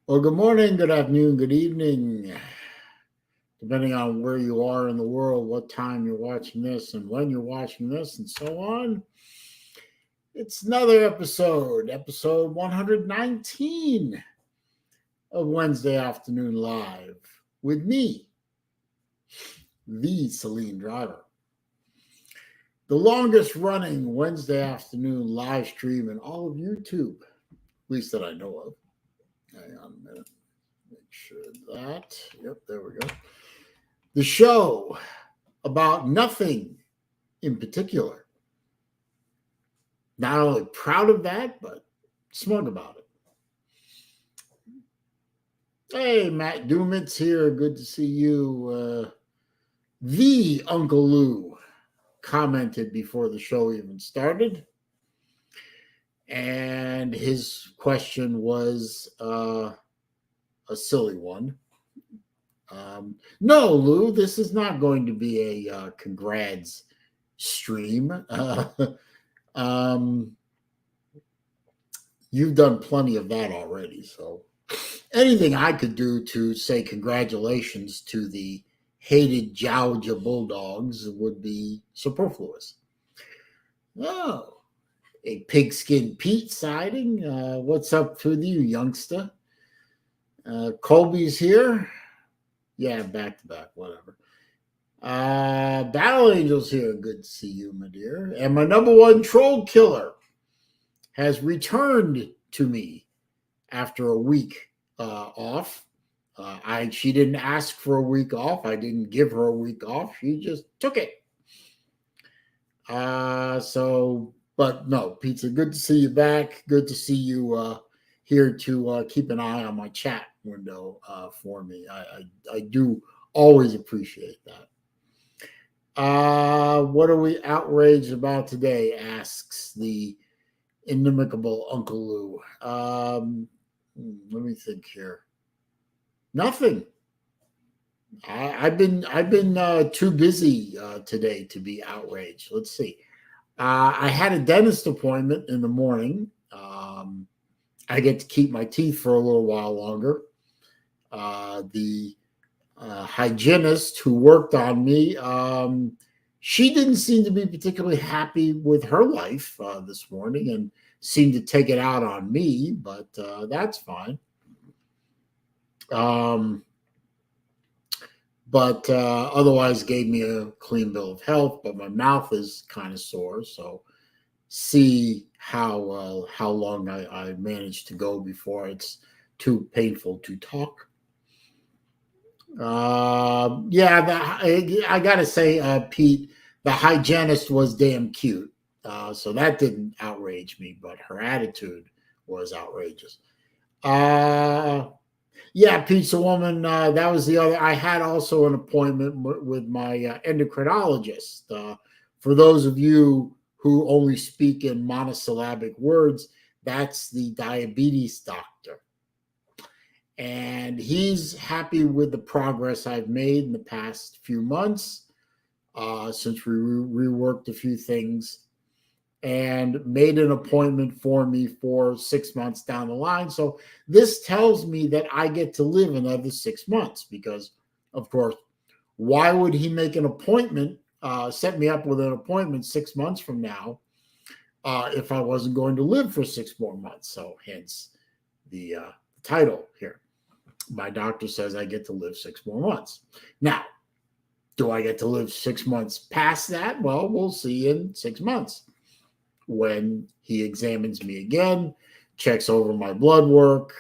Well, good morning, good afternoon, good evening, depending on where you are in the world, what time you're watching this, and when you're watching this, and so on. It's another episode 119 of Wednesday Afternoon Live with me, the SaleenDriver. The longest running Wednesday afternoon live stream in all of YouTube, at least that I know of. Hang on a minute. Make sure that. Yep, there we go. The show about nothing in particular. Not only proud of that, but smug about it. Hey, Matt Doomitz here. Good to see you. The Uncle Lou commented before the show even started. And his question was a silly one. No, Lou, this is not going to be a congrats stream. You've done plenty of that already. So anything I could do to say congratulations to the hated Georgia Bulldogs would be superfluous. Oh, a pigskin Pete sighting. What's up with you, youngster? Colby's here. Yeah, back to back, whatever. Battle Angel's here. Good to see you, my dear. And my number one troll killer has returned to me after a week off. She didn't ask for a week off. I didn't give her a week off. She just took it. But no, Pizza, good to see you back. Good to see you here to keep an eye on my chat window for me. I do always appreciate that. What are we outraged about today? Asks the inimicable Uncle Lou. Let me think here. Nothing. I've been too busy today to be outraged. Let's see. I had a dentist appointment in the morning. I get to keep my teeth for a little while longer. The hygienist who worked on me, she didn't seem to be particularly happy with her life this morning and seemed to take it out on me, but that's fine. But otherwise gave me a clean bill of health, but my mouth is kind of sore, so see how long I manage to go before it's too painful to talk. I gotta say, Pete, the hygienist was damn cute, so that didn't outrage me, but her attitude was outrageous. Yeah, Pizza Woman, that was the other. I had also an appointment with my endocrinologist. For those of you who only speak in monosyllabic words, that's the diabetes doctor. And he's happy with the progress I've made in the past few months since we reworked a few things and made an appointment for me for 6 months down the line. So this tells me that I get to live another 6 months because, of course, why would he make an appointment, set me up with an appointment 6 months from now if I wasn't going to live for 6 more months? So hence the title here. My doctor says I get to live 6 more months. Now, do I get to live 6 months past that? Well, we'll see in 6 months when he examines me again, checks over my blood work.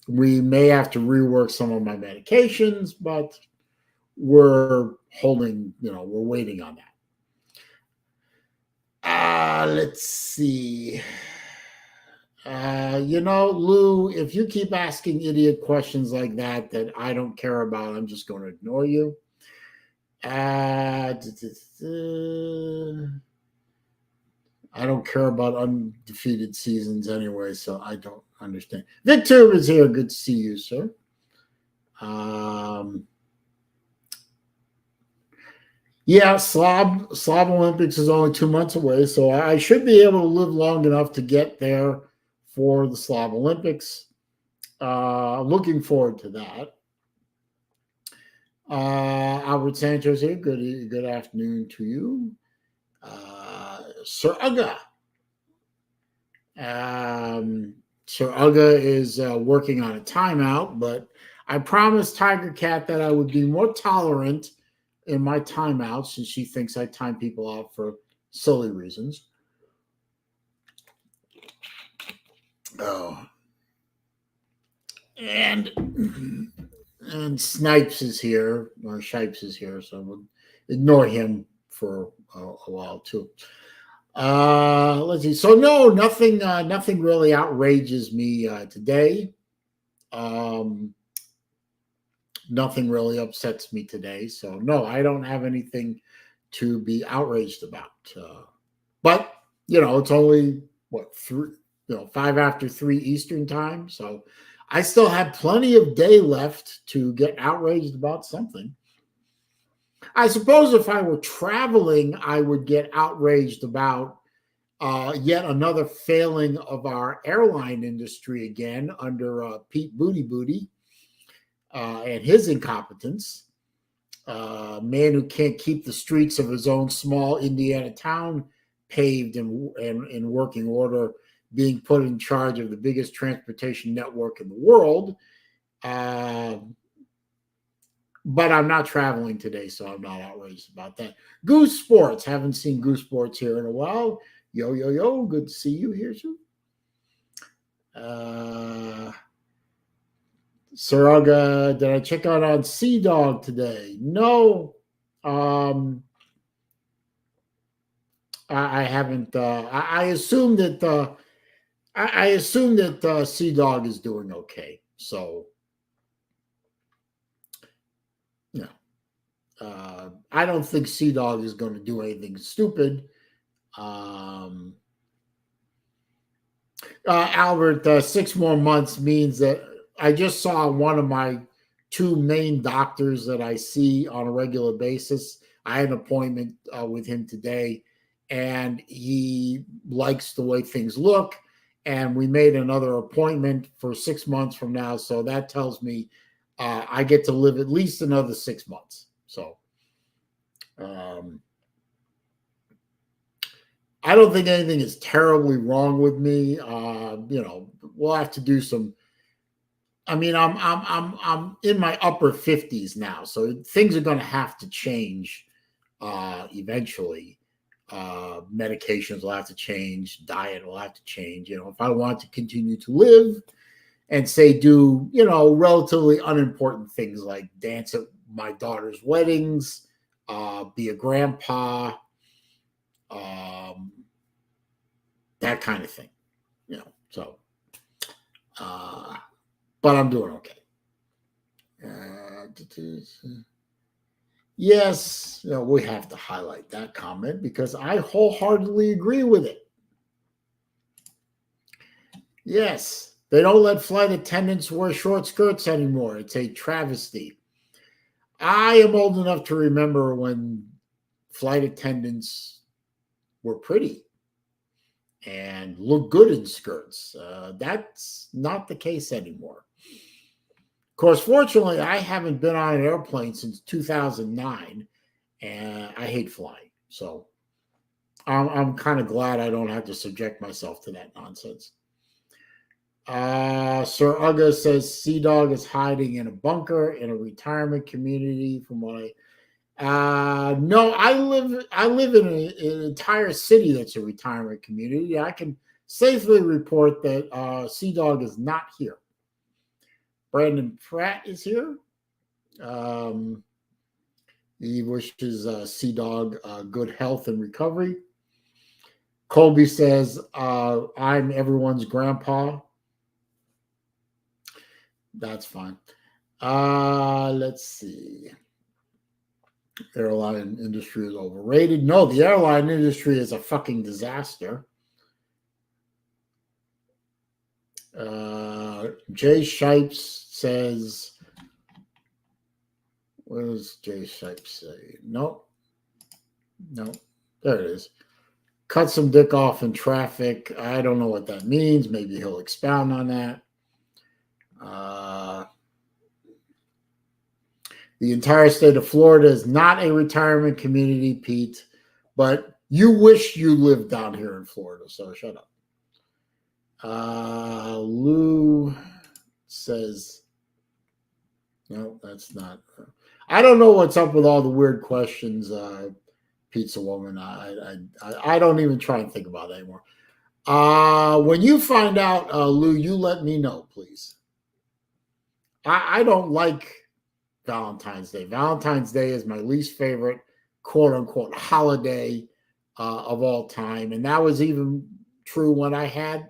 We may have to rework some of my medications, but we're holding, we're waiting on that. Let's see. Lou, if you keep asking idiot questions like that I don't care about, I'm just going to ignore you. I don't care about undefeated seasons anyway, so I don't understand. Victor is here. Good to see you, sir. Yeah, Slob Olympics is only 2 months away, so I should be able to live long enough to get there for the Slob Olympics. Looking forward to that. Albert Sanchez here. Good afternoon to you. Sir Uga. Sir Uga is working on a timeout, but I promised Tiger Cat that I would be more tolerant in my timeouts, since she thinks I time people out for silly reasons. Oh. And Snipes is here, or Shipes is here, so we'll ignore him for a while too. Let's see. So no, nothing really outrages me today. Nothing really upsets me today. So no, I don't have anything to be outraged about. But it's only 5 after 3 Eastern time. So I still have plenty of day left to get outraged about something. I suppose if I were traveling, I would get outraged about yet another failing of our airline industry again under Pete Booty and his incompetence. Man who can't keep the streets of his own small Indiana town paved and in working order, being put in charge of the biggest transportation network in the world. But I'm not traveling today, so I'm not outraged about that. Goose Sports. Haven't seen Goose Sports here in a while. Yo. Good to see you here, too. Saraga, did I check out on Sea Dog today? No. I haven't. I assume that Sea Dog is doing okay. So, no. I don't think Sea Dog is going to do anything stupid. Albert, 6 more months means that I just saw one of my 2 main doctors that I see on a regular basis. I had an appointment with him today, and he likes the way things look. And we made another appointment for 6 months from now. So that tells me I get to live at least another 6 months. So I don't think anything is terribly wrong with me. We'll have to do some. I mean, I'm in my upper 50s now, so things are going to have to change eventually. Medications will have to change, diet will have to change. If I want to continue to live and do relatively unimportant things like dance at my daughter's weddings, be a grandpa, that kind of thing, so. But I'm doing okay. Yes, we have to highlight that comment because I wholeheartedly agree with it. Yes, they don't let flight attendants wear short skirts anymore. It's a travesty. I am old enough to remember when flight attendants were pretty and looked good in skirts. That's not the case anymore. Of course, fortunately, I haven't been on an airplane since 2009, and I hate flying. So I'm kind of glad I don't have to subject myself to that nonsense. Sir Uga says Sea Dog is hiding in a bunker in a retirement community. From what no, I live in an entire city that's a retirement community. I can safely report that Sea Dog is not here. Brandon Pratt is here. He wishes Sea Dog good health and recovery. Colby says, I'm everyone's grandpa. That's fine. Let's see. Airline industry is overrated. No, the airline industry is a fucking disaster. Jay Shipes says, what does Jay Shipes say? No, there it is. Cut some dick off in traffic. I don't know what that means. Maybe he'll expound on that. The entire state of Florida is not a retirement community, Pete, but you wish you lived down here in Florida, so shut up. Lou says, no, that's not. I don't know what's up with all the weird questions, Pizza Woman. I don't even try and think about it anymore. When you find out, Lou, you let me know, please. I don't like Valentine's Day. Valentine's Day is my least favorite, quote unquote, holiday of all time. And that was even true when I had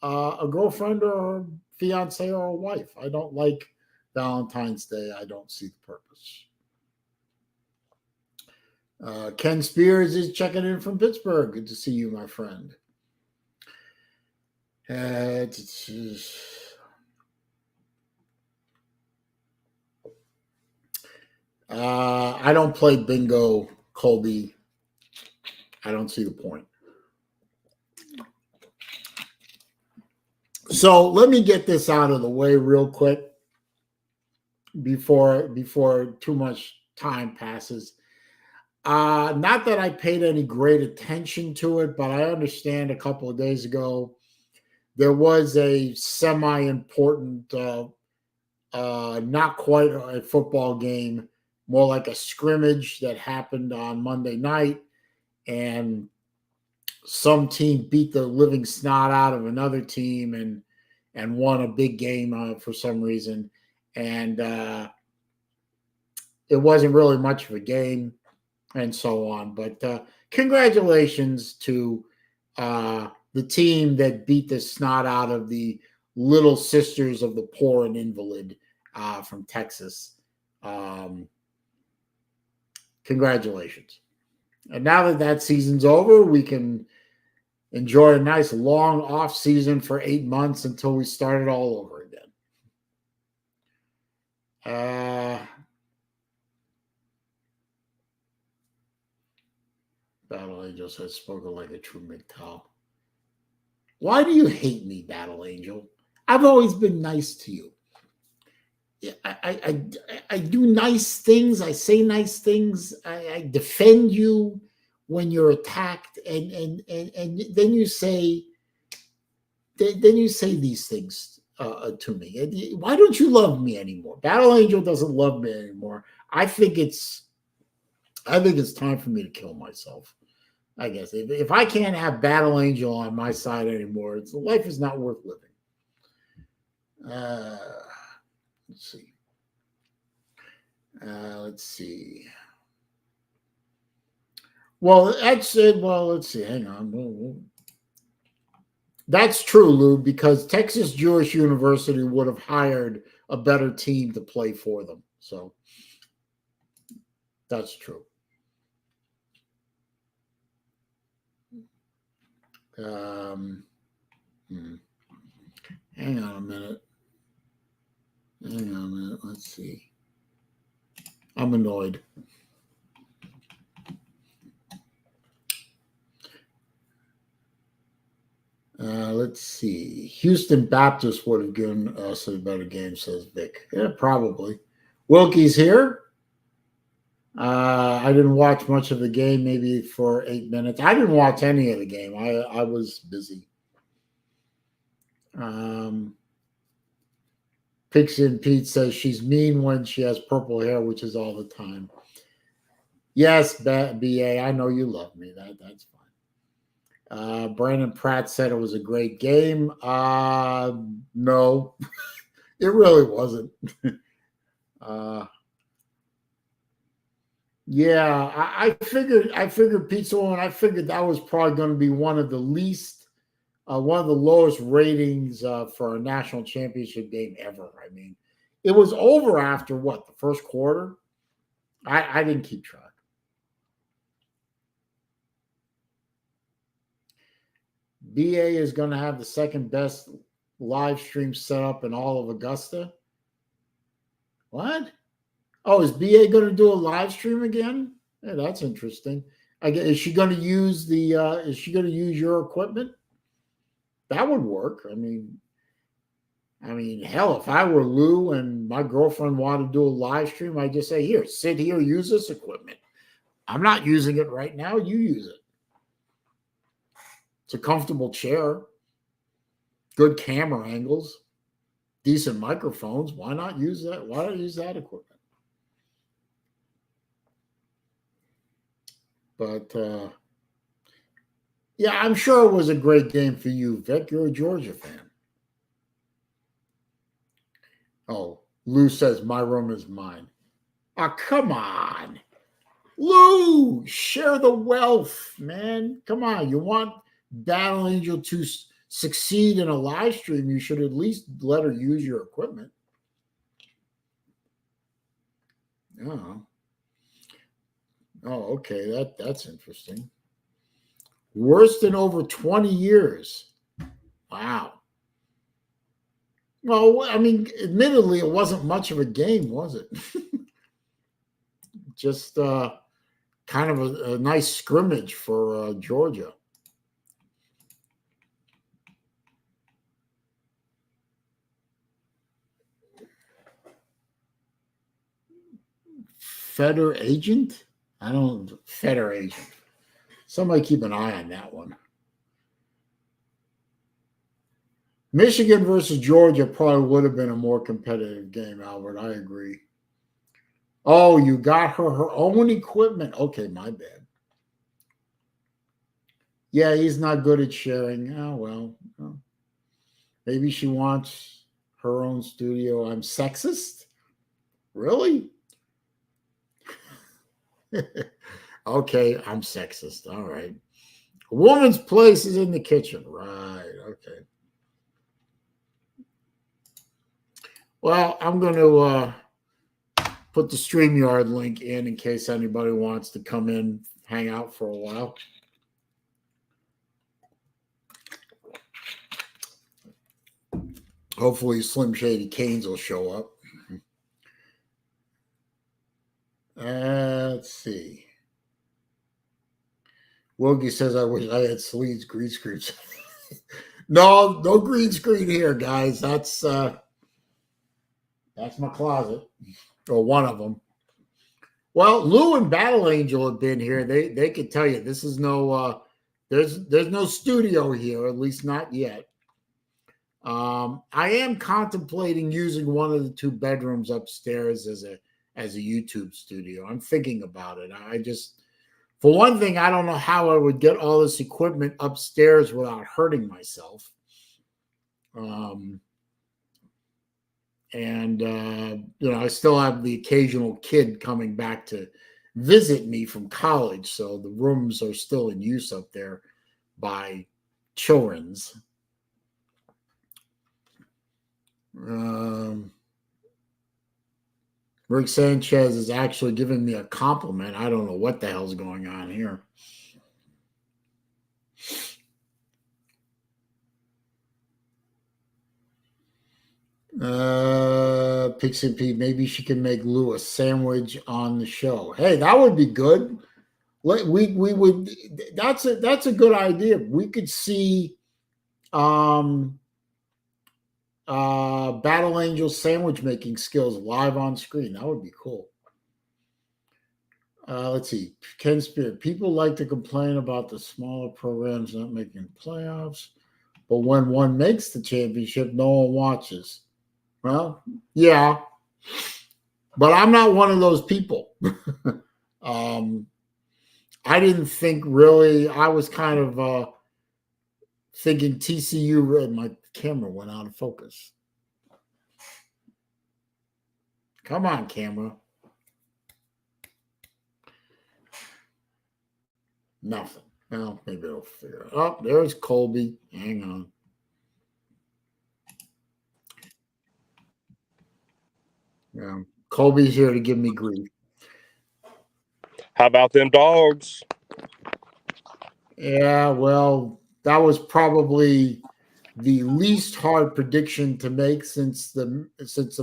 a girlfriend or a fiance or a wife. I don't like Valentine's Day. I don't see the purpose. Ken Spears is checking in from Pittsburgh. Good to see you, my friend. I don't play bingo, Colby. I don't see the point. So let me get this out of the way real quick before too much time passes. Not that I paid any great attention to it, but I understand a couple of days ago there was a semi-important, not quite a football game, more like a scrimmage that happened on Monday night, and some team beat the living snot out of another team and won a big game for some reason. And it wasn't really much of a game and so on. But congratulations to the team that beat the snot out of the Little Sisters of the Poor and Invalid from Texas. Congratulations. And now that that season's over, we can enjoy a nice long off season for 8 months until we start it all over again. Battle Angel says, spoken like a true MGTOW. Why do you hate me, Battle Angel? I've always been nice to you. I do nice things. I say nice things. I defend you when you're attacked, and then you say these things to me. Why don't you love me anymore? Battle Angel doesn't love me anymore. I think it's time for me to kill myself. I guess if I can't have Battle Angel on my side anymore, life is not worth living. Let's see. Let's see. Well, that's it. Well, let's see. Hang on. That's true, Lou, because Texas Jewish University would have hired a better team to play for them. So that's true. Hang on a minute. Let's see. I'm annoyed. Let's see. Houston Baptist would have given us a better game, says Vic. Yeah, probably. Wilkie's here. I didn't watch much of the game, maybe for 8 minutes. I didn't watch any of the game. I was busy. Pixie and Pete says she's mean when she has purple hair, which is all the time. Yes, BA, I know you love me. That's fine. Brandon Pratt said it was a great game. No, it really wasn't. Yeah, I figured Pizza Woman, I figured that was probably going to be one of the lowest ratings for a national championship game ever. I mean, it was over after what, the first quarter? I didn't keep track. BA is going to have the second best live stream setup in all of Augusta. What? Oh, is BA going to do a live stream again? Yeah, that's interesting. Is she going to use your equipment? That would work. I mean, I mean, hell, if I were Lou and my girlfriend wanted to do a live stream, I'd just say, here, sit here, use this equipment. I'm not using it right now. You use it. It's a comfortable chair, good camera angles, decent microphones. Why not use that? Why not use that equipment? But yeah, I'm sure it was a great game for you, Vic. You're a Georgia fan. Oh, Lou says my room is mine. Oh, come on. Lou, share the wealth, man. Come on. You want Battle Angel to succeed in a live stream, you should at least let her use your equipment. Oh, okay. That's interesting. Worst in over 20 years. Wow. Well, I mean, admittedly, it wasn't much of a game, was it? Just kind of a nice scrimmage for Georgia. Feder agent? Feder agent. Somebody keep an eye on that one. Michigan versus Georgia probably would have been a more competitive game, Albert. I agree. Oh, you got her own equipment. Okay, my bad. Yeah, he's not good at sharing. Oh, well. Maybe she wants her own studio. I'm sexist? Really? Okay, I'm sexist. All right. A woman's place is in the kitchen. Right. Okay. Well, I'm going to put the StreamYard link in case anybody wants to come in, hang out for a while. Hopefully Slim Shady Canes will show up. Let's see. Wilgie says, I wish I had Saleen's green screen. No green screen here, guys. That's my closet, or one of them. Well, Lou and Battle Angel have been here. They could tell you this is no there's no studio here, at least not yet. I am contemplating using one of the 2 bedrooms upstairs as a YouTube studio. I'm thinking about it. I just, for one thing, I don't know how I would get all this equipment upstairs without hurting myself. I still have the occasional kid coming back to visit me from college, so the rooms are still in use up there by children's. Rick Sanchez is actually giving me a compliment. I don't know what the hell's going on here. Pixie P, maybe she can make Lou a sandwich on the show. Hey, that would be good. We would. That's a good idea. We could see Battle Angel's sandwich making skills live on screen. That would be cool. Let's see. Ken Spear. People like to complain about the smaller programs not making playoffs, but when one makes the championship, no one watches. Well, yeah, but I'm not one of those people. I didn't think really. I was kind of thinking TCU. My camera went out of focus. Come on, camera. Nothing. Well, maybe I'll figure it out. Oh, there's Colby. Hang on. Yeah, Colby's here to give me grief. How about them dogs? Yeah, well, that was probably the least hard prediction to make since the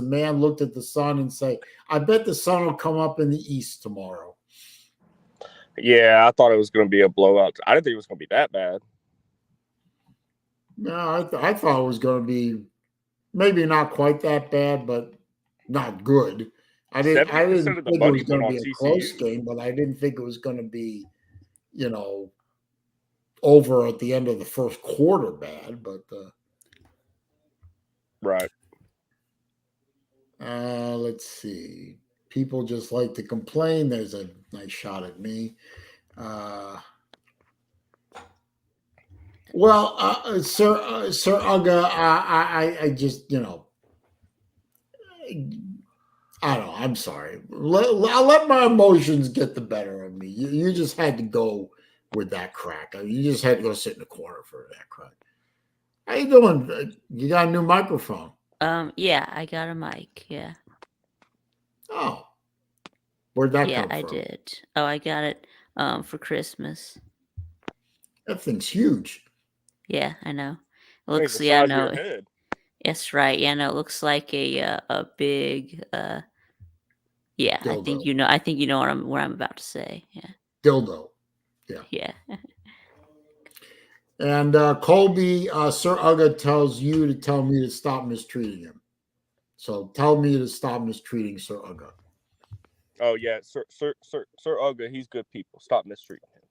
man looked at the sun and say, "I bet the sun will come up in the east tomorrow." Yeah, I thought it was going to be a blowout. I didn't think it was going to be that bad. No, I thought it was going to be maybe not quite that bad, but not good. I didn't 70% of the think it money was going went to on be a close TCU. game, but I didn't think it was going to be, over at the end of the first quarter bad. But Right. let's see. People just like to complain. There's a nice shot at me. Sir Uga, I just, I don't know. I'm sorry. I'll let my emotions get the better of me. You just had to go with that crack. I mean, you just had to go sit in the corner for that crack. How you doing? You got a new microphone? Yeah, I got a mic. Yeah. Oh, where'd that Yeah, come I from? did. Oh, I got it for Christmas. That thing's huge. Yeah, I know. It I think it's looks, the yeah, size of no, your head. it's right. Yeah, no, it looks like a big yeah, Dildo. I think you know what I'm about to say. Yeah. Dildo. Yeah. Yeah. And Colby, Sir Uga tells you to tell me to stop mistreating him. So tell me to stop mistreating Sir Uga. Oh yeah, Sir Uga, he's good people. Stop mistreating him.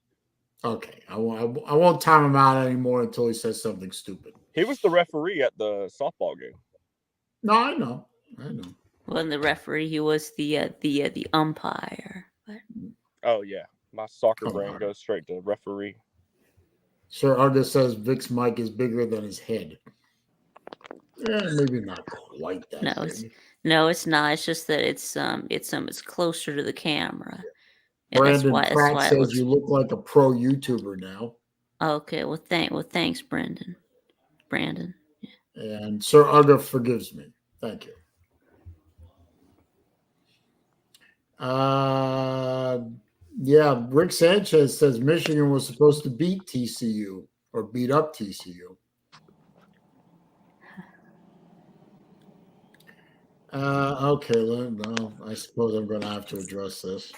Okay, I won't time him out anymore until he says something stupid. He was the referee at the softball game. No, I know. Wasn't the referee? He was the umpire. But... Oh yeah, my soccer Come brain on. goes straight to referee. Sir Uga says Vic's mic is bigger than his head. Yeah, maybe not quite that big. It's not. It's just that it's closer to the camera. Yeah, Brandon Pratt why says you look like a pro YouTuber now. Okay, thanks, Brandon. Yeah. And Sir Uga forgives me. Thank you. Yeah, Rick Sanchez says Michigan was supposed to beat TCU or beat up TCU. Okay, well, I suppose I'm going to have to address this.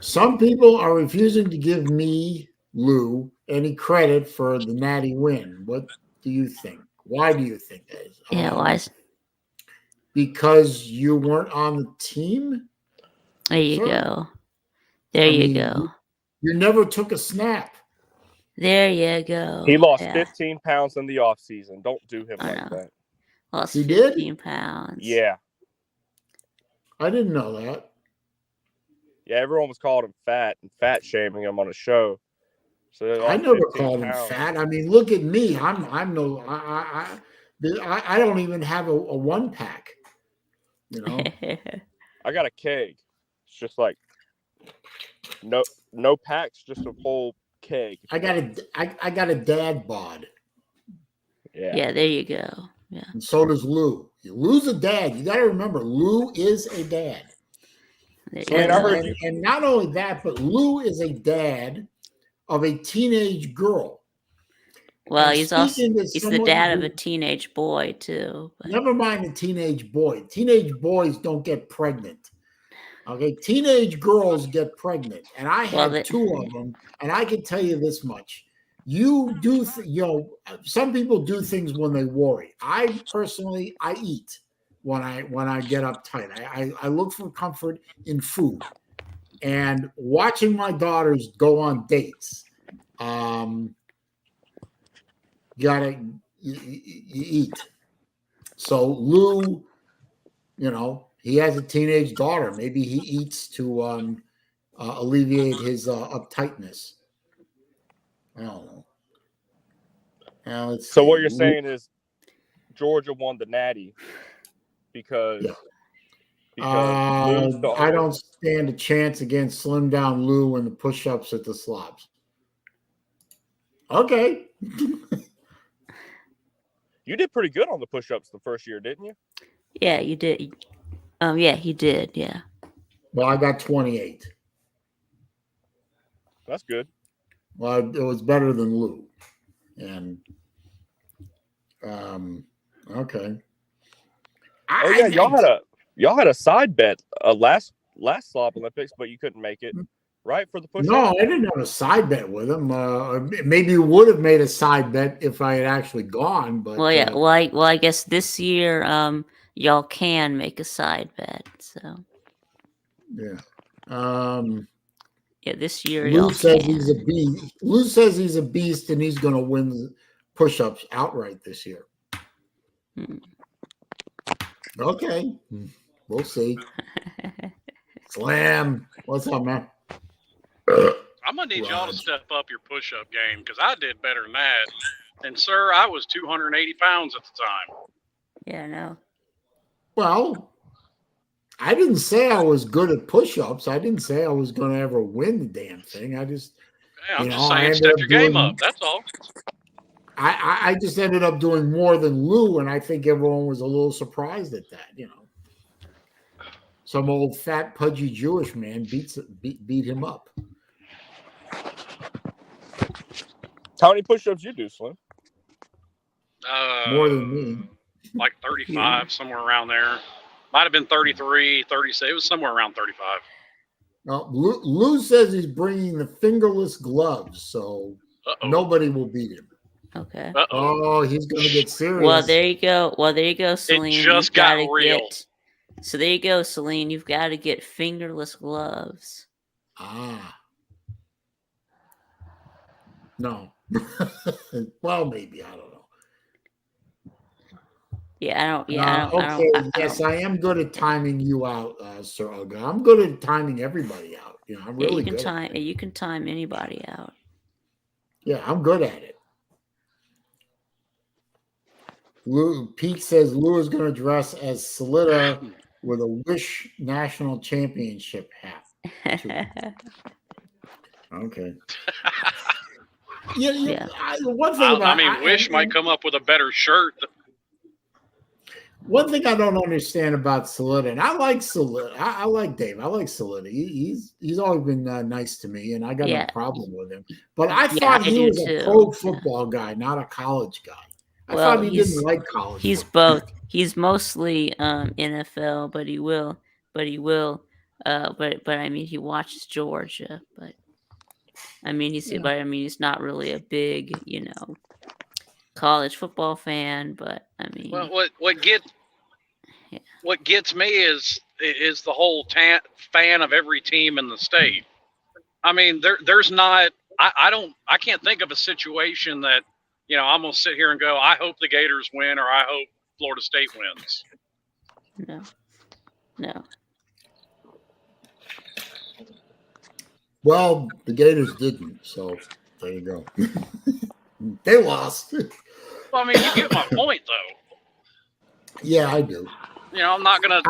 Some people are refusing to give me, Lou, any credit for the Natty win. What do you think? Why do you think that is? Yeah, why? Because you weren't on the team? There you go. There you go. You never took a snap. There you go. He lost 15 pounds in the offseason. Don't do him like that. Lost he 15 did? pounds. Yeah. I didn't know that. Yeah, everyone was calling him fat and fat shaming him on a show. So I never called him fat. I mean, look at me. I don't even have a one pack. You know. I got a keg. It's just like no packs, just a whole keg. I got a dad bod. Yeah. Yeah, there you go. Yeah. And so does Lou. Lou's a dad. You got to remember, Lou is a dad. So, and not only that, but Lou is a dad of a teenage girl. Well, he's the dad of a teenage boy too. But. Never mind a teenage boy. Teenage boys don't get pregnant. Okay, teenage girls get pregnant, and I had two of them. And I can tell you this much: you do, some people do things when they worry. I personally, I eat when I get uptight. I look for comfort in food, and watching my daughters go on dates. You eat. So Lou, he has a teenage daughter. Maybe he eats to alleviate his uptightness. I don't know. Now let's see. What you're saying is Georgia won the Natty because I don't stand a chance against Slim Down Lou and the push-ups at the slobs. Okay. You did pretty good on the push-ups the first year, didn't you? Yeah, you did. Yeah, he did. Yeah. Well, I got 28. That's good. Well, it was better than Lou. And okay. Y'all had a side bet last Slob Olympics, but you couldn't make it. right, for the push-up? No, I didn't have a side bet with him. Maybe you would have made a side bet if I had actually gone. But Well, yeah. I guess this year, y'all can make a side bet. So yeah. yeah, this year Lou y'all says he's a can. beast. Lou says he's a beast and he's going to win the push-ups outright this year. Hmm. Okay, we'll see. Slam, what's up, man? I'm gonna need y'all to step up your push-up game because I did better than that. And sir, I was 280 pounds at the time. Yeah, no. Well, I didn't say I was good at push-ups. I didn't say I was going to ever win the damn thing. I just, Yeah, I'm you just know, I saying, ended step up your game doing- up. That's all. I just ended up doing more than Lou, and I think everyone was a little surprised at that. You know, some old fat pudgy Jewish man beat him up. How many push-ups you do, Slim? More than me. Like 35, somewhere around there. Might have been 33, 36. It was somewhere around 35. Well, Lou says he's bringing the fingerless gloves, so nobody will beat him. Okay. Oh, he's going to get serious. Well, there you go, Celine. It just got real. So there you go, Celine. You've got to get fingerless gloves. Ah. No. Well, maybe. I don't know. Yeah, I don't. Okay, yes, I am good at timing you out, Sir Uga. I'm good at timing everybody out. You know, I'm really good. You can time anybody out. Yeah, I'm good at it. Pete says Lou is going to dress as Salida with a Wish National Championship hat. Okay. Yeah. One thing about Wish might come up with a better shirt. One thing I don't understand about Salida, and I like Salida. I like Dave. I like Salida. He's always been nice to me, and I got no problem with him. But I thought he was a pro football guy, not a college guy. I thought he didn't like college. He's football. both. He's mostly NFL, but he will. But I mean, he watches Georgia. But I mean, he's not really a big, college football fan. But I mean, well, what gets me is the whole fan of every team in the state. I mean, there's not. I can't think of a situation that I'm gonna sit here and go, I hope the Gators win or I hope Florida State wins. No. Well, the Gators didn't, so there you go. They lost. Well, I mean, you get my point, though. Yeah, I do. I'm not gonna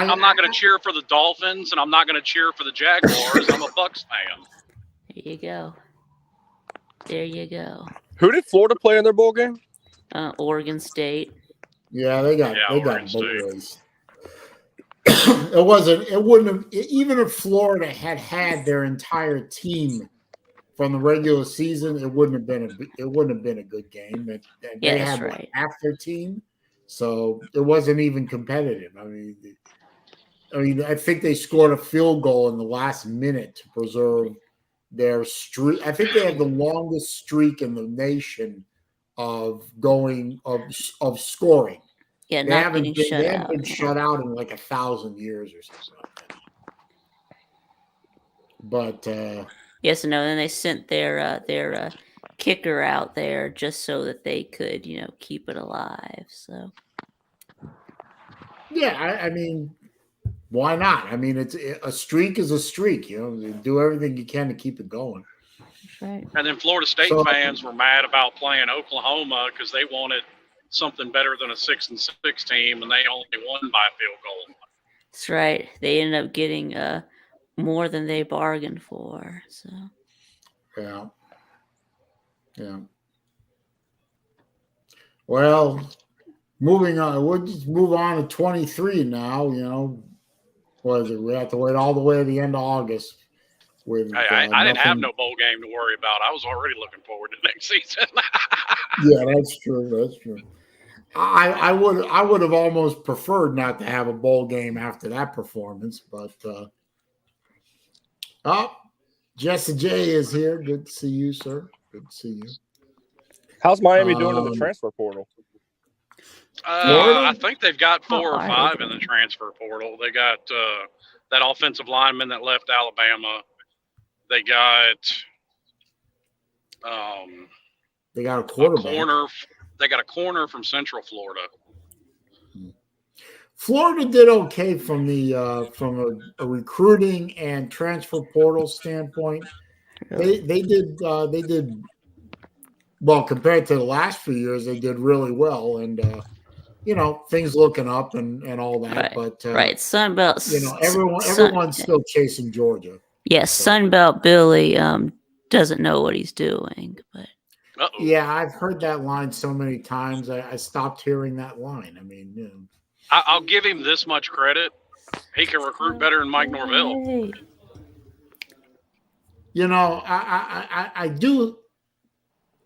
cheer for the Dolphins, and I'm not gonna cheer for the Jaguars. I'm a Bucs fan. There you go. Who did Florida play in their bowl game? Oregon State. Yeah, they got Oregon both ways. It wouldn't have, even if Florida had their entire team from the regular season, it wouldn't have been a good game. And they had half their team, so it wasn't even competitive. I mean, I think they scored a field goal in the last minute to preserve their streak. I think they have the longest streak in the nation of scoring. Yeah, they haven't been shut out in like 1,000 years or something like that. But yes, and no. Then they sent their kicker out there just so that they could, keep it alive. So yeah, I mean, why not? I mean, a streak is a streak. Do everything you can to keep it going. Right. And then Florida State fans were mad about playing Oklahoma because they wanted something better than a 6-6 team, and they only won by a field goal. That's right. They ended up getting more than they bargained for. So yeah. Well, moving on. We'll just move on to 23 now. What is it? We have to wait all the way to the end of August. I didn't have no bowl game to worry about. I was already looking forward to next season. Yeah, that's true. I would have almost preferred not to have a bowl game after that performance, but Jesse J is here. Good to see you, sir. Good to see you. How's Miami doing in the transfer portal? Florida? I think they've got 4 or How are 5 they in the doing? transfer portal. They got that offensive lineman that left Alabama. They got They got a a quarterback. corner. They got a corner from Central Florida. Florida did okay from the a recruiting and transfer portal standpoint. They did well compared to the last few years. They did really well, and things looking up and all that. Right. But Right. Sunbelt. everyone's still chasing Georgia. Yes, Sunbelt Billy doesn't know what he's doing, but Uh-oh. Yeah, I've heard that line so many times. I stopped hearing that line. I mean, I'll give him this much credit. He can recruit better than Mike Norvell. Hey. I do.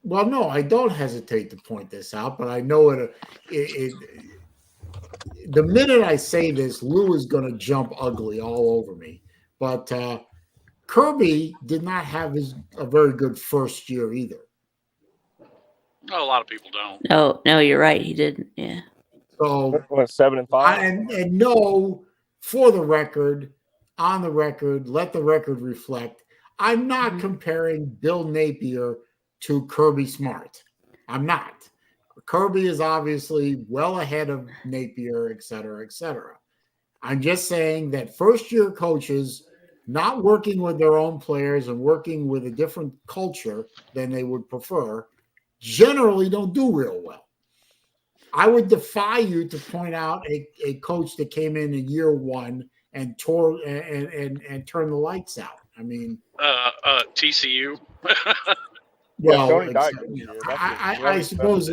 Well, no, I don't hesitate to point this out, but I know the minute I say this, Lou is going to jump ugly all over me. But Kirby did not have a very good first year either. Oh, a lot of people don't. No, you're right. He didn't. Yeah. So Went 7-5. and no, for the record, on the record, let the record reflect. I'm not comparing Bill Napier to Kirby Smart. I'm not. Kirby is obviously well ahead of Napier, et cetera, et cetera. I'm just saying that first-year coaches not working with their own players and working with a different culture than they would prefer generally don't do real well. I would defy you to point out a coach that came in year one and tore and turned the lights out. I mean, TCU. well, Tony Dyke, I suppose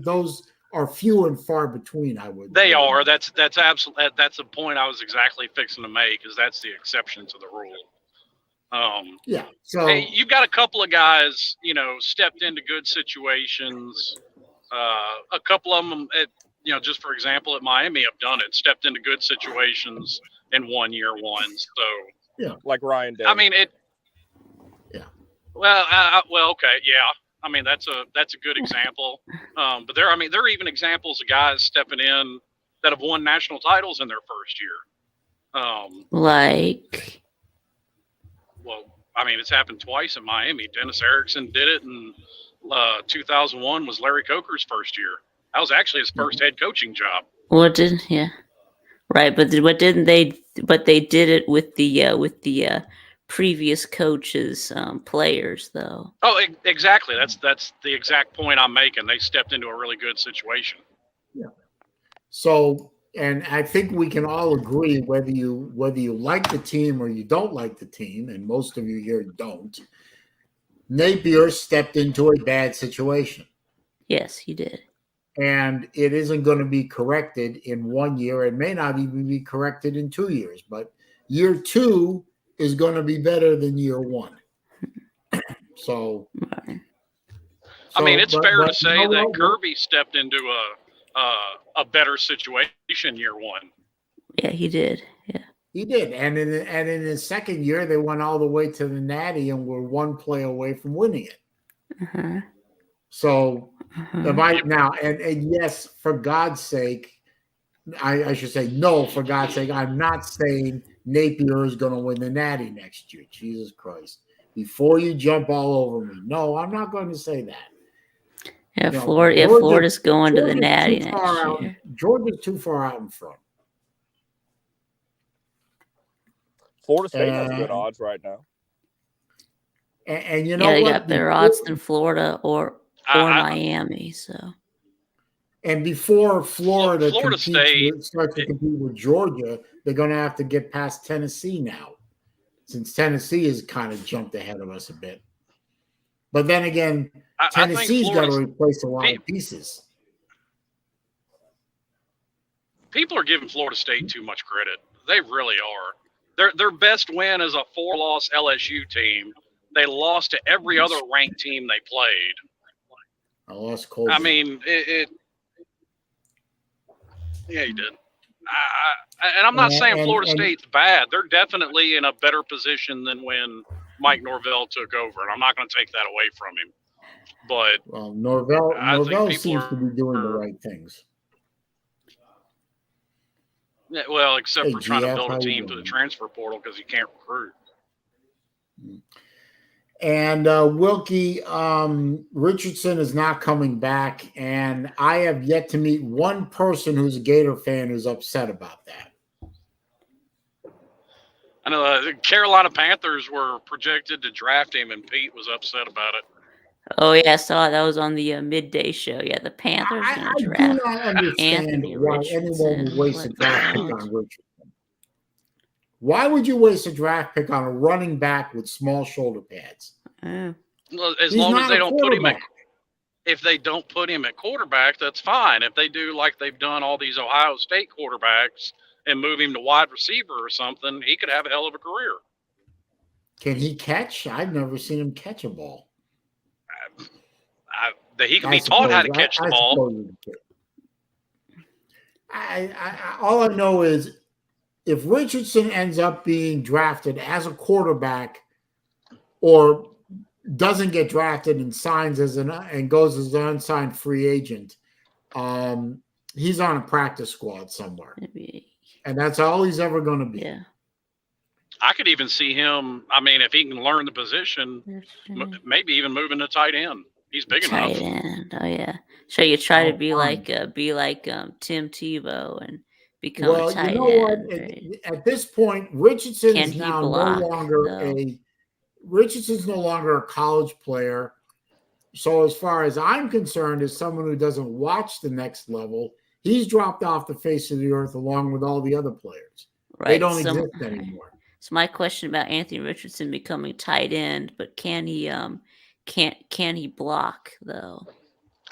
those are few and far between. I would. They are. That's absolutely. That's the point I was exactly fixing to make. Is that's the exception to the rule. Yeah. So hey, you've got a couple of guys, stepped into good situations. A couple of them, just for example, at Miami, have done it. Stepped into good situations in 1 year one. So yeah, like Ryan Day. I mean it. Yeah. Well, okay, yeah. I mean that's a good example. But there are even examples of guys stepping in that have won national titles in their first year. Like. Well, I mean, it's happened twice in Miami. Dennis Erickson did it in 2001 was Larry Coker's first year. That was actually his first head coaching job. Right, but they did it with the previous coaches' players, though. Oh, exactly. That's the exact point I'm making. They stepped into a really good situation. Yeah. So, and I think we can all agree whether you like the team or you don't like the team, and most of you here don't. Napier stepped into a bad situation. Yes, he did. And it isn't going to be corrected in 1 year. It may not even be corrected in 2 years, but year 2 is going to be better than year 1. So, I mean, it's fair to say that Kirby stepped into a better situation year 1. Yeah, he did. Yeah, he did. And in his second year, they went all the way to the Natty and were one play away from winning it. Uh-huh. So, and yes, for God's sake, I should say no, for God's sake, I'm not saying Napier is going to win the Natty next year. Jesus Christ. Before you jump all over me. No, I'm not going to say that. Yeah, Florida's going to the Natty next year. Georgia's too far out in front. Florida State has good odds right now. And you know they what? Got better odds than Florida or Miami. So. And before Florida State starts to compete with Georgia, they're going to have to get past Tennessee now, since Tennessee has kind of jumped ahead of us a bit. But then again, Tennessee's got to replace a lot of pieces. People are giving Florida State too much credit. They really are. Their best win is a 4-loss LSU team. They lost to every other ranked team they played. I lost cold. I mean, yeah, you did. And I'm not saying And- Florida and- State's bad. They're definitely in a better position than when Mike Norvell took over, and I'm not going to take that away from him. But Well, Norvell I think people seems to be doing the right things. Well, except Hey, for trying to GF, build how a you team to the doing? transfer portal because he can't recruit. And Wilkie Richardson is not coming back, and I have yet to meet one person who's a Gator fan who's upset about that. I know the Carolina Panthers were projected to draft him, and Pete was upset about it. Oh yeah, I saw that was on the midday show. Yeah, the Panthers I gonna do draft not understand Anthony why anyone Richardson. would waste a What draft the pick hell? on Richardson. Why would you waste a draft pick on a running back with small shoulder pads? Oh. Well, as He's long as not they a don't put him at, quarterback. if they don't put him at quarterback, that's fine. If they do like they've done all these Ohio State quarterbacks and move him to wide receiver or something, he could have a hell of a career. Can he catch? I've never seen him catch a ball. He can be taught how to catch the ball. All I know is if Richardson ends up being drafted as a quarterback or doesn't get drafted and signs and goes as an unsigned free agent, he's on a practice squad somewhere. Maybe. And that's all he's ever going to be. Yeah. I could even see him. I mean, if he can learn the position, maybe even moving to tight end. He's big enough. Tight end. Oh yeah. So you try to be like Tim Tebow and become a tight you know end. what? Right? At this point, Richardson Can is he now block, no longer though? Richardson's no longer a college player. So as far as I'm concerned, as someone who doesn't watch the next level, he's dropped off the face of the earth along with all the other players. Right. They don't exist anymore. So my question about Anthony Richardson becoming tight end, but can he can he block though?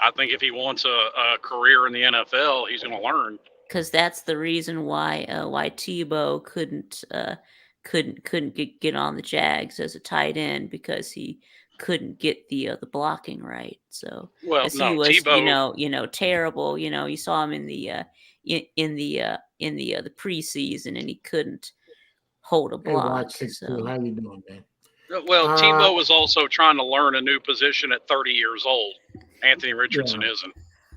I think if he wants a career in the NFL, he's going to learn. Because that's the reason why Tebow couldn't get on the Jags as a tight end, because he couldn't get the blocking right. So well, as no, he was Tebow, terrible. You saw him in the preseason, and he couldn't hold a block. So. How you doing, man? Well, Tebow was also trying to learn a new position at 30 years old. Anthony Richardson isn't.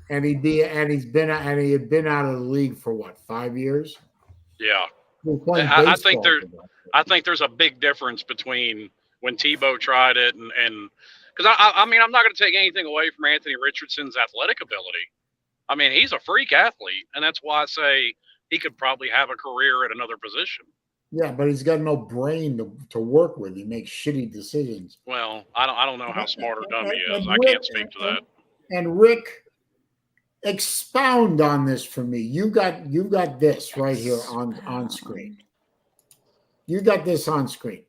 And he had been out of the league for what, 5 years? Yeah. I think there's a big difference between when Tebow tried it and because I mean, I'm not going to take anything away from Anthony Richardson's athletic ability. I mean, he's a freak athlete, and that's why I say he could probably have a career at another position. Yeah, but he's got no brain to work with. He makes shitty decisions. Well, I don't know how smart or dumb he is. I can't speak to that. And Rick, expound on this for me. You got this right here on screen. You got this on screen.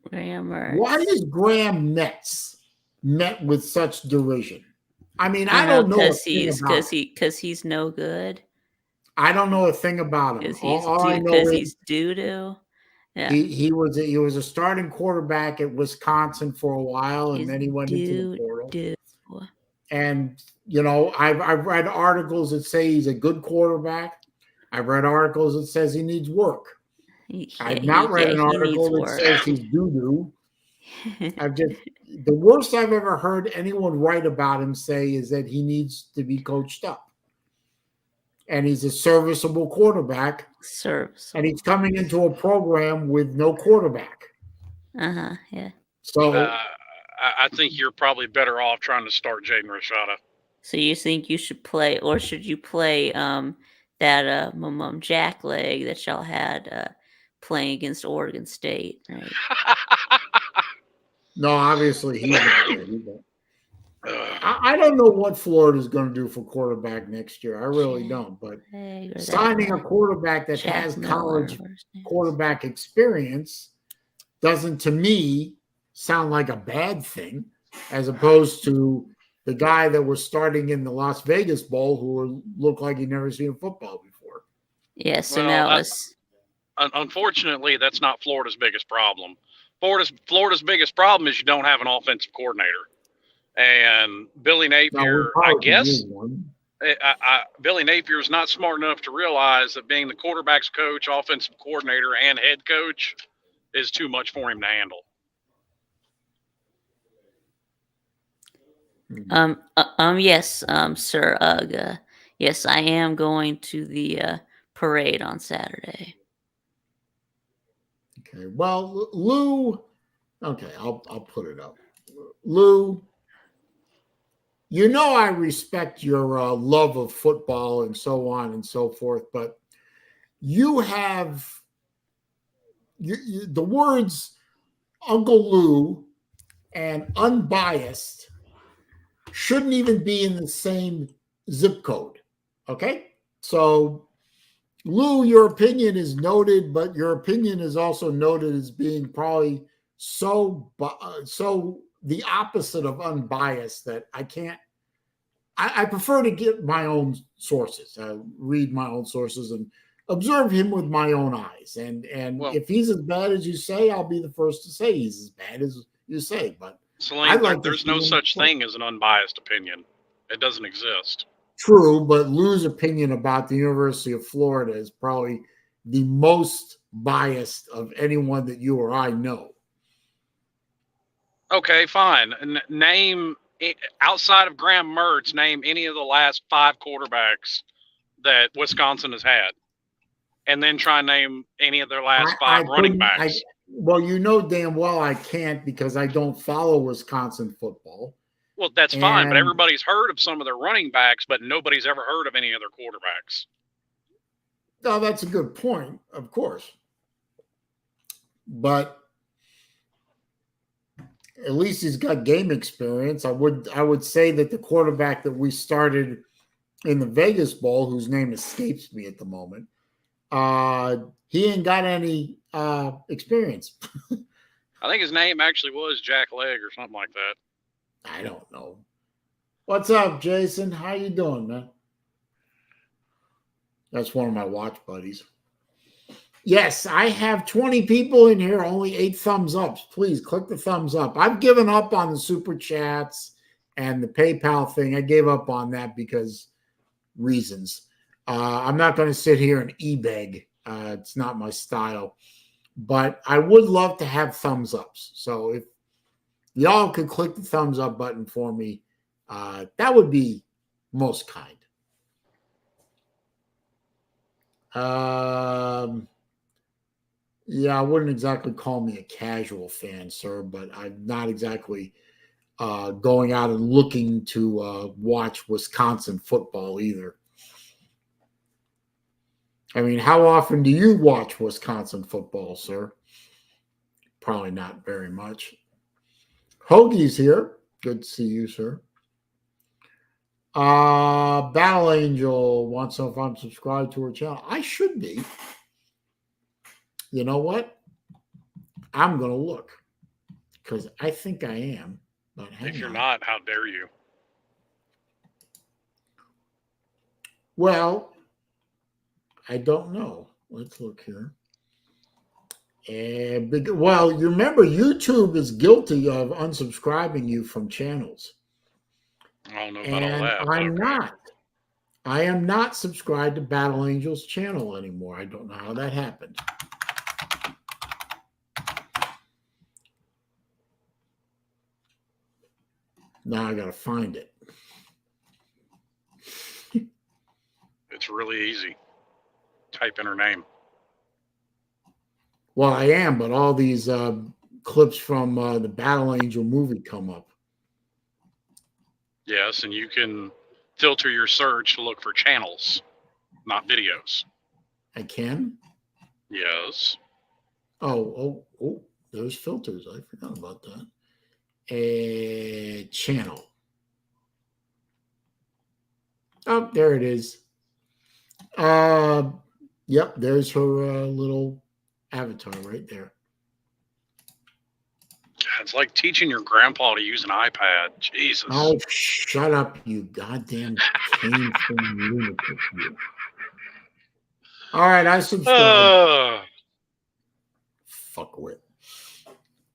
Why is Graham met with such derision? I mean, I don't know because he's no good. I don't know a thing about him. Because he's doo-doo. Yeah. He was a starting quarterback at Wisconsin for a while, and then he went into the portal. And I've read articles that say he's a good quarterback. I've read articles that says he needs work. I've not read an article that says he's doo-doo. The worst I've ever heard anyone write about him say is that he needs to be coached up. And he's a serviceable quarterback. And he's coming into a program with no quarterback. Yeah. So I think you're probably better off trying to start Jaden Rashada. So you think you should play, or should you play that jackleg that y'all had playing against Oregon State, right? No, obviously he's not ready. I don't know what Florida's going to do for quarterback next year. I really don't. But signing a quarterback that has college quarterback experience doesn't, to me, sound like a bad thing, as opposed to the guy that was starting in the Las Vegas Bowl who looked like he'd never seen football before. Yeah, so now unfortunately, that's not Florida's biggest problem. Florida's biggest problem is you don't have an offensive coordinator. And Billy Napier, I guess, Billy Napier is not smart enough to realize that being the quarterback's coach, offensive coordinator, and head coach is too much for him to handle. Yes, Sir Ugg. Yes, I am going to the parade on Saturday. Okay. Well, Lou. Okay, I'll put it up. Lou, you know I respect your love of football and so on and so forth, but you have the words Uncle Lou and unbiased shouldn't even be in the same zip code. Okay? So, Lou, your opinion is noted, but your opinion is also noted as being probably so the opposite of unbiased that I can't. I prefer to get my own sources, read my own sources, and observe him with my own eyes. And Well, if he's as bad as you say, I'll be the first to say he's as bad as you say. But Saleen, like there's no such thing as an unbiased opinion. It doesn't exist. True, but Lou's opinion about the University of Florida is probably the most biased of anyone that you or I know. Okay, fine. Name, outside of Graham Mertz, name any of the last 5 quarterbacks that Wisconsin has had. And then try and name any of their last 5 running backs. Well, you know damn well I can't because I don't follow Wisconsin football. Well, that's fine, but everybody's heard of some of their running backs, but nobody's ever heard of any of their quarterbacks. No, that's a good point, of course. But at least he's got game experience. I would say that the quarterback that we started in the Vegas Bowl, whose name escapes me at the moment, he ain't got any experience. I think his name actually was Jack Legg or something like that. I don't know. What's up, Jason? How you doing, man? That's one of my watch buddies. Yes, I have 20 people in here, only 8 thumbs ups. Please click the thumbs up. I've given up on the super chats and the PayPal thing. I gave up on that because reasons. I'm not going to sit here and e-beg. It's not my style. But I would love to have thumbs ups. So if y'all could click the thumbs up button for me, that would be most kind. Yeah, I wouldn't exactly call me a casual fan, sir, but I'm not exactly going out and looking to watch Wisconsin football either. I mean, how often do you watch Wisconsin football, sir? Probably not very much. Hoagie's here. Good to see you, sir. Battle Angel wants to know if I'm subscribed to her channel. I should be. You know what? I'm going to look because I think I am. But if you're not, how dare you? Well, I don't know. Let's look here. Well, you remember YouTube is guilty of unsubscribing you from channels. I don't know about all that. I'm not. I am not subscribed to Battle Angel's channel anymore. I don't know how that happened. Now I got to find it. It's really easy. Type in her name. Well, I am, but all these clips from the Battle Angel movie come up. Yes, and you can filter your search to look for channels, not videos. I can? Yes. Oh, there's filters. I forgot about that. A channel. Oh, there it is. Yep, there's her little avatar right there. It's like teaching your grandpa to use an iPad. Jesus. Oh, shut up, you goddamn painful lunatic. You. All right, I subscribe. Fuckwit.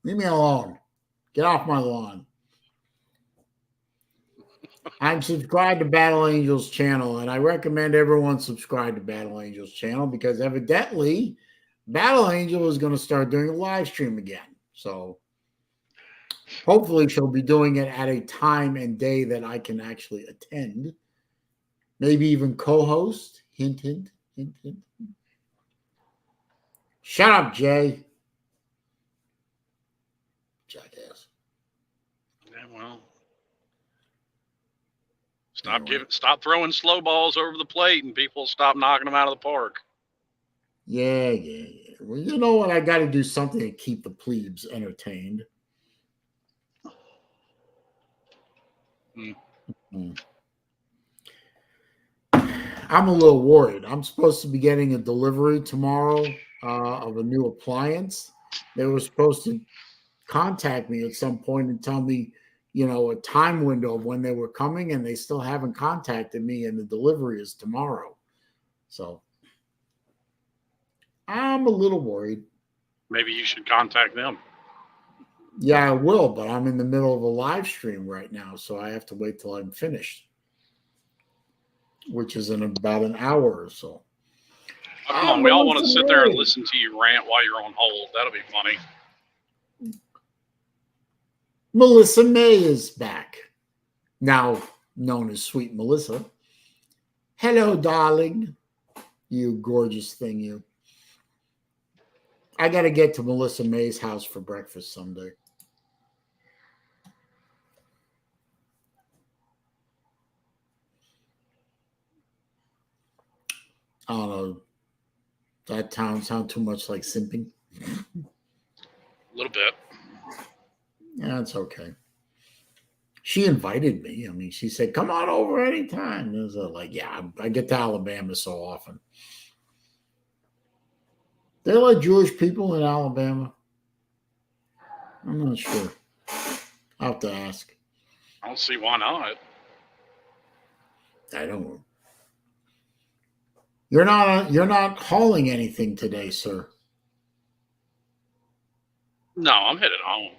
Leave me alone. Get off my lawn. I'm subscribed to Battle Angels channel, and I recommend everyone subscribe to Battle Angels channel because evidently Battle Angel is going to start doing a live stream again. So hopefully she'll be doing it at a time and day that I can actually attend. Maybe even co-host. Hint, hint, hint, hint. Shut up, Jay. Jackass. Yeah, well, Anyway. stop throwing slow balls over the plate, and people stop knocking them out of the park. Yeah. Well, you know what? I got to do something to keep the plebes entertained. I'm a little worried. I'm supposed to be getting a delivery tomorrow of a new appliance. They were supposed to contact me at some point and tell me, a time window of when they were coming, and they still haven't contacted me, and the delivery is tomorrow. So I'm a little worried. Maybe you should contact them. Yeah, I will, but I'm in the middle of a live stream right now, so I have to wait till I'm finished, which is in about an hour or so. Oh, come on, we all want to sit there and listen to you rant while you're on hold. That'll be funny. Melissa May is back, now known as Sweet Melissa. Hello, darling. You gorgeous thing, you. I got to get to Melissa May's house for breakfast someday. I don't know. That town sound too much like simping? A little bit. Yeah, it's okay. She invited me. I mean, she said, come on over anytime. And I was like, yeah, I get to Alabama so often. There are like Jewish people in Alabama? I'm not sure. I'll have to ask. I don't see why not. I don't know. You're not hauling anything today, sir. No, I'm headed home.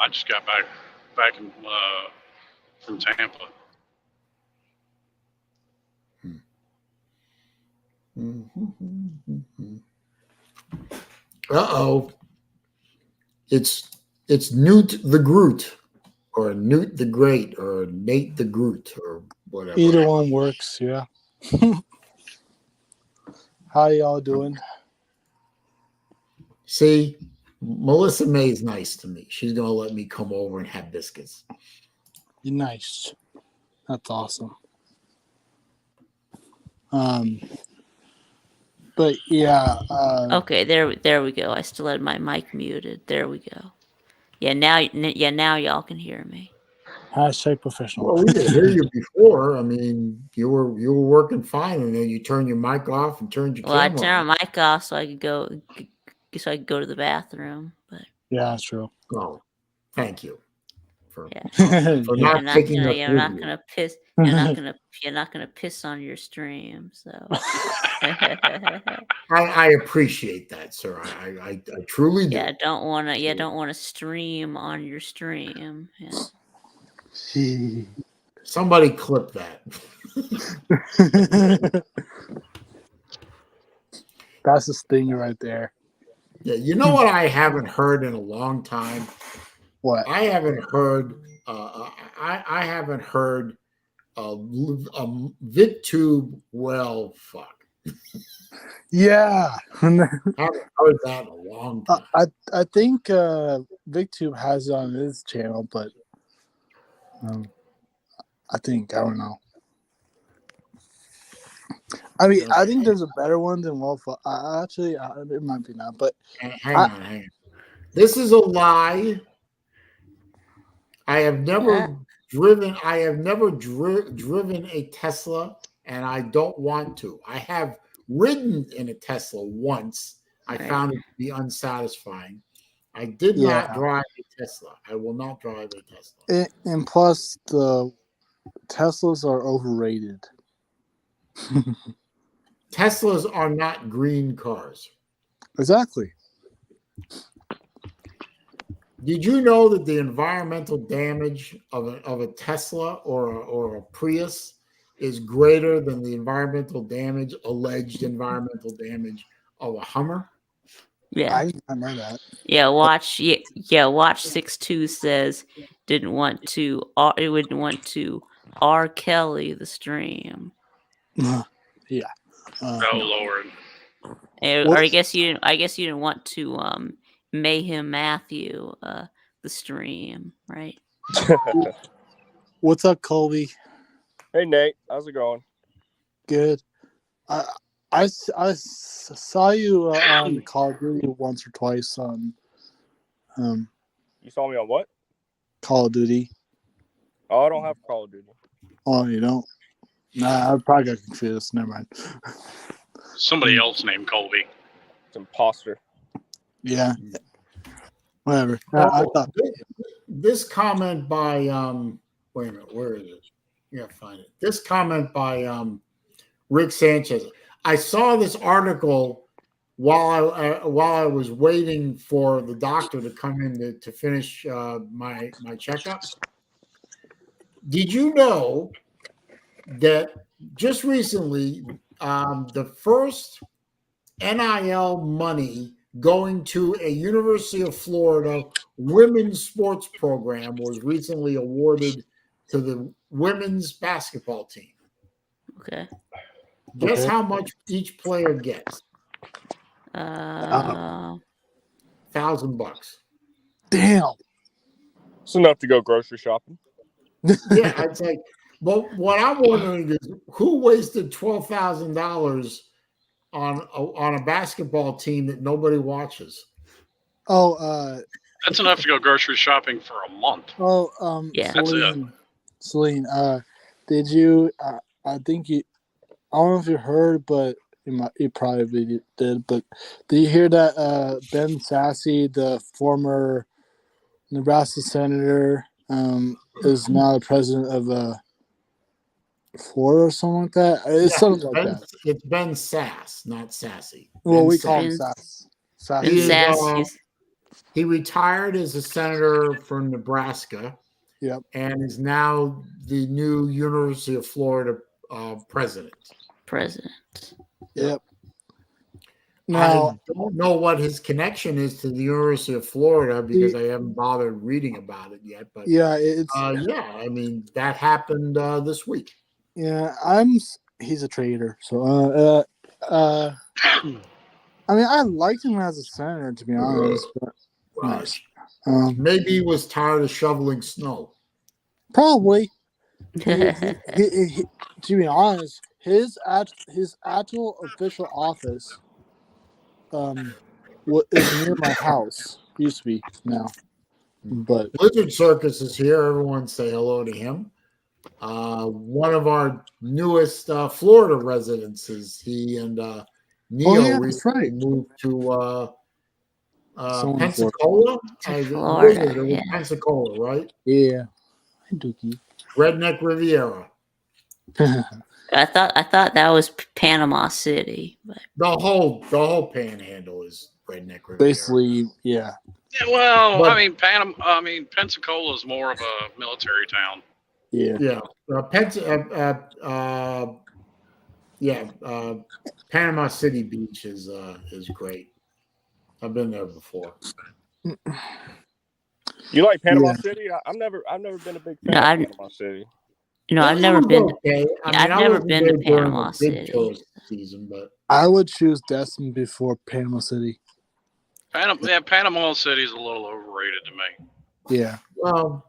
I just got back in, from Tampa. Uh-oh. It's Newt the Groot, or Newt the Great, or Nate the Groot, or whatever. Either one works, yeah. How y'all doing? See, Melissa May's nice to me. She's going to let me come over and have biscuits. You're nice. That's awesome. But yeah. Okay, there we go. I still had my mic muted. There we go. Yeah, now y'all can hear me. Hashtag professional. Well, we didn't hear you before. I mean, you were working fine, and then you turned your mic off and turned your camera I turned on. my mic off so I could go to the bathroom. But Yeah, that's true. Oh, thank you for Yeah. not taking us you're with not you. gonna piss. You're not gonna piss on your stream. So I appreciate that, sir. I truly do. yeah, don't wanna stream on your stream. Yeah. Somebody clip that. That's the stinger right there. Yeah, you know what I haven't heard in a long time? What? I haven't heard. I haven't heard VidTube. Well, fuck. Yeah. I haven't heard that in a long time. I think VicTube has it on his channel, but I don't know. I mean, I think there's a better one than Wolf. Actually, it might be not, but Hang on. This is a lie. I have never driven a Tesla, and I don't want to. I have ridden in a Tesla once. I found it to be unsatisfying. I did not drive a Tesla. I will not drive a Tesla. And plus, the Teslas are overrated. Teslas are not green cars. Exactly. Did you know that the environmental damage of a Tesla or a Prius is greater than the alleged environmental damage of a Hummer? Yeah. I did not know that. Yeah, watch 6-2 says it wouldn't want to R. Kelly the stream. Yeah. Oh Lord. Or I guess you didn't want to Mayhem Matthew the stream, right? What's up, Colby? Hey Nate, how's it going? Good. I saw you on Call of Duty once or twice on You saw me on what? Call of Duty. Oh, I don't have Call of Duty. Oh, you don't? Nah, I probably got confused. Never mind. Somebody else named Colby. It's imposter. Yeah. Whatever. Oh, I thought. This comment by wait a minute, where is it? Yeah, find it. This comment by Rick Sanchez. I saw this article while I was waiting for the doctor to come in to finish my checkup. Did you know that just recently the first NIL money going to a University of Florida women's sports program was recently awarded to the women's basketball team? Okay. Guess how much each player gets? $1,000. Damn. It's enough to go grocery shopping. Yeah, I'd say. But what I'm wondering is who wasted $12,000 on a basketball team that nobody watches? Oh, That's enough to go grocery shopping for a month. Yeah. That's it. Celine, did you? I think you. I don't know if you heard, but you probably did. But did you hear that Ben Sasse, the former Nebraska senator, is now the president of Florida or something like that? It's something like that. It's Ben Sass, not Sassy. Well, Ben we call him Sass. Sass. Ben Sass. He retired as a senator from Nebraska. Yep. And is now the new University of Florida president. Yep. Now, I don't know what his connection is to the University of Florida because I haven't bothered reading about it yet. But yeah, it's I mean that happened this week. Yeah, he's a traitor. So I mean, I liked him as a senator, to be honest. But Right. Maybe he was tired of shoveling snow. Probably. He, to be honest, his actual official office is near my house. Used to be now, but Lizard Circus is here. Everyone say hello to him. One of our newest Florida residents is he and Neil recently moved to Pensacola. Florida, Pensacola, right? Yeah. Dookie. Redneck Riviera. I thought that was Panama City, but the whole panhandle is Redneck Riviera. Basically, yeah. Yeah, well, I mean, Pensacola is more of a military town. Yeah. Panama City Beach is great. I've been there before. You like Panama City? I've never been a big fan of Panama City. No, I've never been. Okay. I've never been to Panama City. Season, but I would choose Destin before Panama City. Panama City is a little overrated to me. Yeah. Well,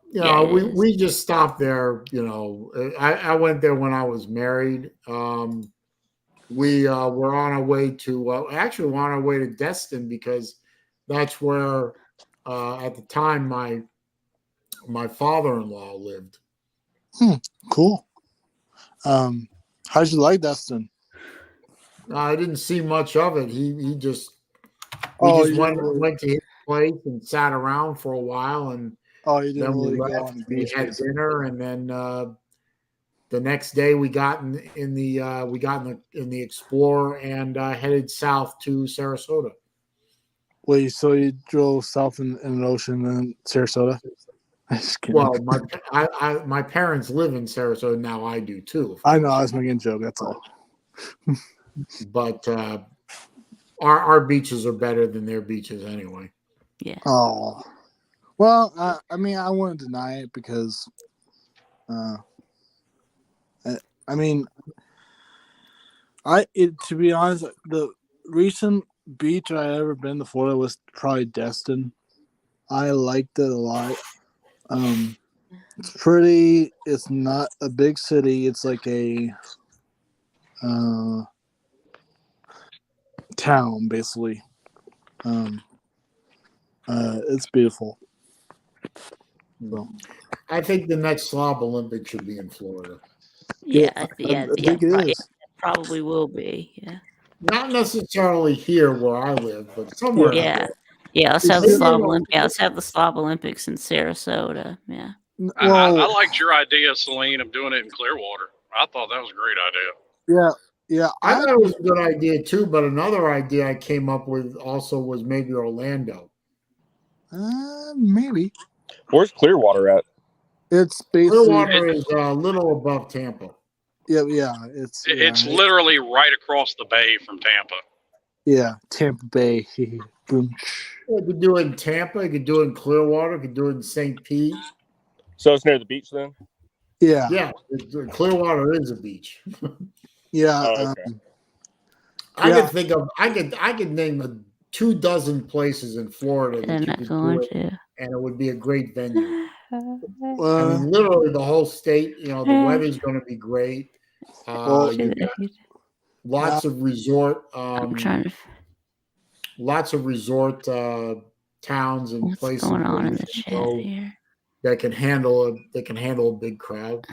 we just stopped there. I went there when I was married. We were on our way to Destin because that's where at the time my father-in-law lived. Cool. How'd you like Destin? I didn't see much of it. We just went to his place and sat around for a while, and you didn't then really we go left. on the We beach. had dinner, and then the next day we got in the Explorer and headed south to Sarasota. Wait, so you drove south in the ocean in Sarasota? I'm just kidding. Well, my parents live in Sarasota now. I do too. I know, I was making a joke. That's all. But our beaches are better than their beaches anyway. Yeah. Oh, well, I mean, I wouldn't deny it because, I mean, to be honest, the recent beach I ever been to Florida was probably Destin. I liked it a lot. It's pretty. It's not a big city. It's like a town, basically. It's beautiful. So, I think the next Slob Olympic should be in Florida. Yeah, I yeah, think it is. probably will be. Yeah. Not necessarily here where I live, but somewhere. Yeah. Yeah, let's have the Maybe Slob in- Olympics. Yeah, let's have the Slob Olympics in Sarasota. Yeah. Well, I liked your idea, Saleen, of doing it in Clearwater. I thought that was a great idea. yeah. I thought it was a good idea too, but another idea I came up with also was maybe Orlando. Maybe Where's Clearwater at? it's basically Clearwater is a little above Tampa. yeah. It's Literally right across the bay from Tampa. Tampa Bay. Boom. You could do it in Tampa, you could do it in Clearwater, you could do it in St. Pete. So it's near the beach then? Yeah. Yeah, Clearwater is a beach. Yeah. Oh, okay. I could name 24 places in Florida that They're you not could going do it, to. and it would be a great venue. I Well, mean, literally the whole state. You know, the weather's going to be great. You got lots of resort, I'm trying to. lots of resort towns and What's places going on where in you the can chat go here? that can handle a big crowd.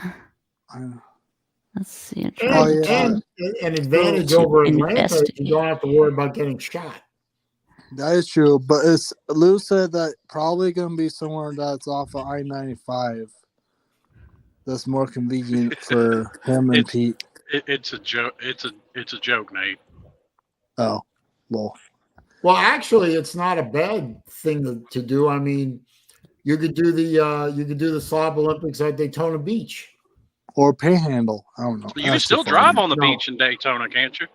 Let's see. I'm trying And to an advantage to over Atlanta is investigate. you don't have to worry about getting shot. that is true, but it's Lou said that probably gonna be somewhere that's off of I-95. That's more convenient for him and Pete. It's a joke. It's a joke, Nate. Oh, well. Well, actually, it's not a bad thing to do. I mean, you could do the Slob Olympics at Daytona Beach. Or Panhandle. I don't know. You can That's still too drive funny. on the No. beach in Daytona, can't you?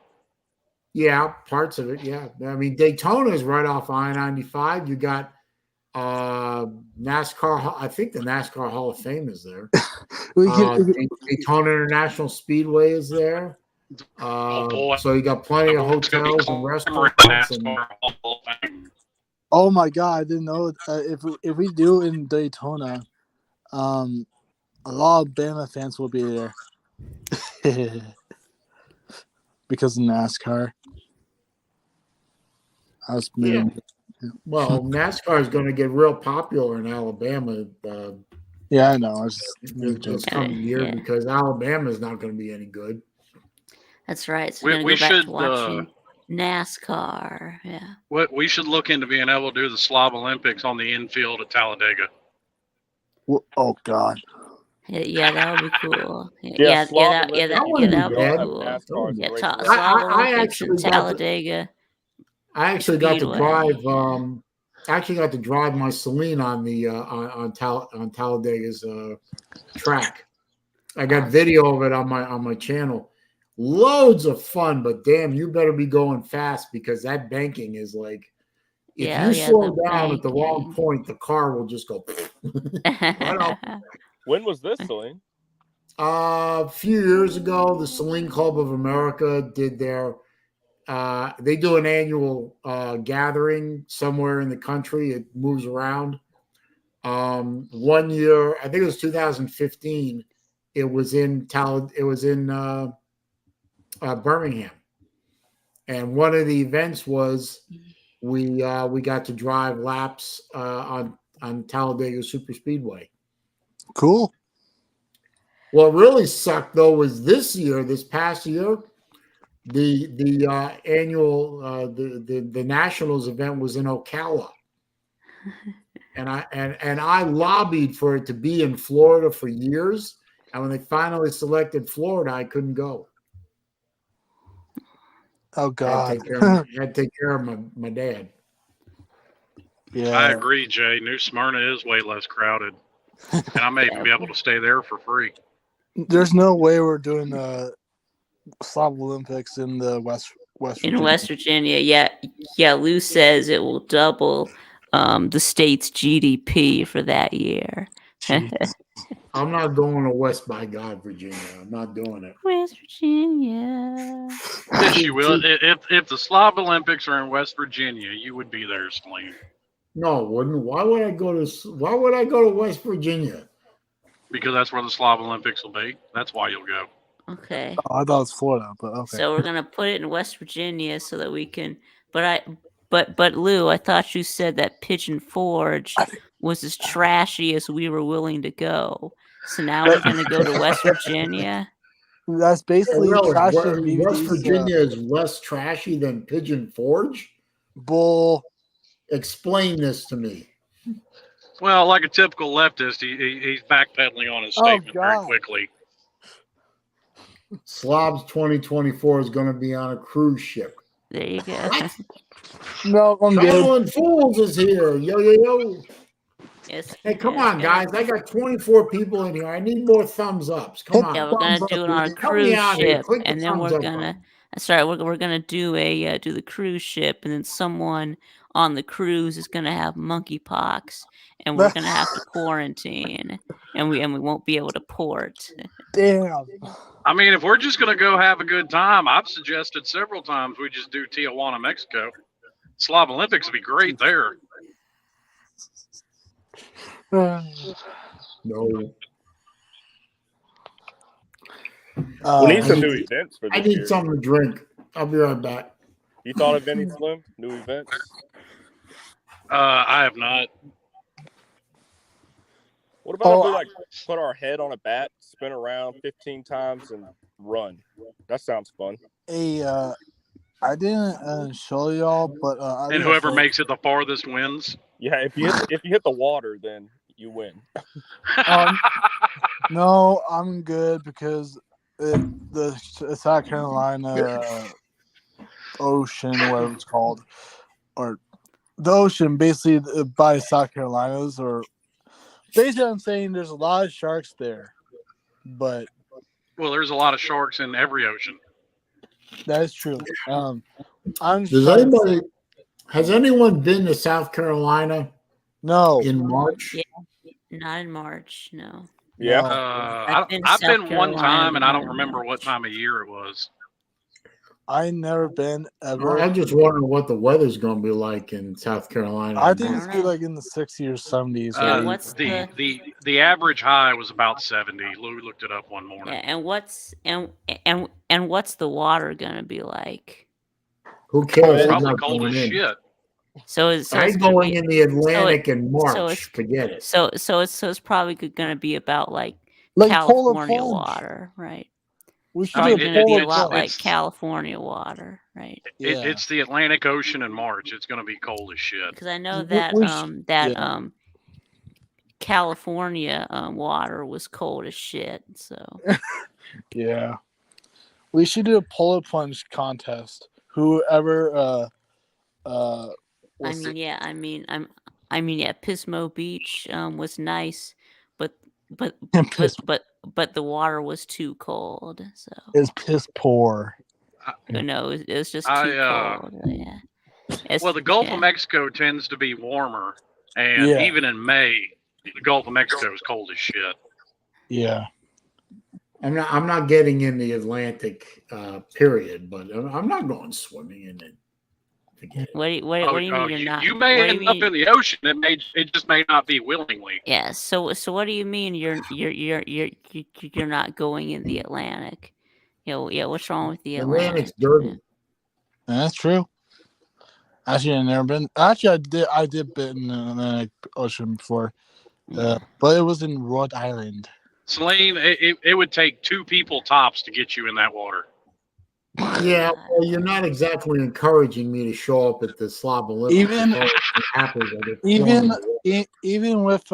Yeah, parts of it. Yeah, I mean, Daytona is right off I-95. You got NASCAR. I think the NASCAR Hall of Fame is there. Daytona International Speedway is there. boy. So you got plenty of It's gonna be hotels and restaurants. And, NASCAR Hall of Fame. Oh my God! I didn't know. If we do in Daytona, a lot of Bama fans will be there because of NASCAR. I was maybe, well, NASCAR is going to get real popular in Alabama yeah, I know. I was just making a joke. this coming year Yeah. because Alabama is not going to be any good. That's right. So We- we're gonna we go back should, to watching NASCAR. Yeah. We should look into being able to do the Slob Olympics on the infield at Talladega. Oh God! Yeah, that would be cool. Yeah, Slob that would Olympics. be That cool. NASCAR is a Yeah, great Slob race. I Olympics in actually got to- Talladega. I actually got to Speedway, drive. yeah. Actually got to drive my Saleen on the on Talladega's track. I got video of it on my channel. Loads of fun, but damn, you better be going fast because that banking is like, if you slow the down at the wrong banking. point, the car will just go right off. When was this, Saleen? A few years ago, the Saleen Club of America did their. They do an annual gathering somewhere in the country. It moves around. 1 year, I think it was 2015. It was in Birmingham, and one of the events was we got to drive laps on Talladega Super Speedway. Cool. What really sucked though was this past year, the annual the Nationals event was in Ocala, and I lobbied for it to be in Florida for years, and when they finally selected Florida, I couldn't go. Oh I God! had to take care of my dad. Yeah. I agree, Jay. New Smyrna is way less crowded, and I may even be able to stay there for free. There's no way we're doing the Slav Olympics in the West In West Virginia, yeah. Lou says it will double the state's GDP for that year. Jeez. I'm not going to West by God, Virginia. I'm not doing it. West Virginia. Yes, you will. If the Slav Olympics are in West Virginia, you would be there, Saleen. No, it wouldn't. Why would I go to West Virginia? Because that's where the Slav Olympics will be. That's why you'll go. Okay. Oh, I thought it was Florida, but okay. So we're gonna put it in West Virginia so that we can. But Lou, I thought you said that Pigeon Forge was as trashy as we were willing to go. So now we're gonna go to West Virginia. That's basically trash West and DVDs. Virginia is less trashy than Pigeon Forge? Bull. Explain this to me. Well, like a typical leftist, he's backpedaling on his statement very God. quickly. Slobs 2024 is going to be on a cruise ship. There you go. No, I'm good. Traveling Fools is here. Yo, yo, yo. Yes, Hey, come yeah, on, guys. I got 24 people in here. I need more thumbs ups. Come on. Yeah, we're gonna Thumbs do up, it on a dude. Help me cruise out here. ship, Click the and then we're thumbs up gonna. Sorry, we're gonna do the cruise ship, and then someone on the cruise is gonna have monkeypox, and we're gonna have to quarantine, and we won't be able to port. Damn. I mean, if we're just going to go have a good time, I've suggested several times we just do Tijuana, Mexico. Slav Olympics would be great there. No. We need some I new need- events for I this need year. something to drink. I'll be right back. You thought of any, Slim? New events? I have not. What about if we Oh, like put our head on a bat, spin around 15 times, and run? That sounds fun. Hey, I didn't show y'all, but And whoever makes it the farthest wins. Yeah, if you hit the water, then you win. No, I'm good because the South Carolina Ocean, whatever it's called, or the ocean, basically by South Carolinas, or basically I'm saying there's a lot of sharks there, but Well, there's a lot of sharks in every ocean. that is true. Has anyone been to South Carolina No. in March? Yeah. Not in March, no. Yeah. No. I've been been, to South one Carolina, time, and I not don't in remember what March. time of year it was. I never been ever. I'm just wondering what the weather's going to be like in South Carolina. I think I it's don't gonna be know. like in the 60s or 70s. Yeah, or what's the average high was about 70. Lou looked it up one morning. Yeah, and what's the water gonna be like? Who cares? I'm Probably not cold going as in. shit. So it's I'm gonna going be- in the Atlantic in March. so it's- Forget it. so it's probably gonna be about like like polar California plunge. water, right? We should Probably do mean, a gonna be polar a lot plunge. like California water, right? Yeah. It's the Atlantic Ocean in March. It's going to be cold as shit. Because I know We- that we sh- yeah. California water was cold as shit. So Yeah. We should do a polar plunge contest. Whoever I was mean, yeah, yeah, Pismo Beach was nice, but the water was too cold. So is piss poor. no, it was just too cold. Yeah. Well, the Gulf yeah. of Mexico tends to be warmer, and Yeah. even in May, the Gulf of Mexico is cold as shit. Yeah. I'm not getting in the Atlantic period, but I'm not going swimming in it. Forget it. What do you mean you're not? You may what do end you up mean- in the ocean. It just may not be willingly. Yeah. So what do you mean you're not going in the Atlantic? Yeah. What's wrong with the Atlantic? Atlantic's dirty. That's true. Actually, I've never been. Actually, I did been in the Atlantic Ocean before, but it was in Rhode Island. Saleen, it would take 2 people tops to get you in that water. Yeah, well, you're not exactly encouraging me to show up at the Slav Olympics. Even- If it happens, I get Even thrown. even with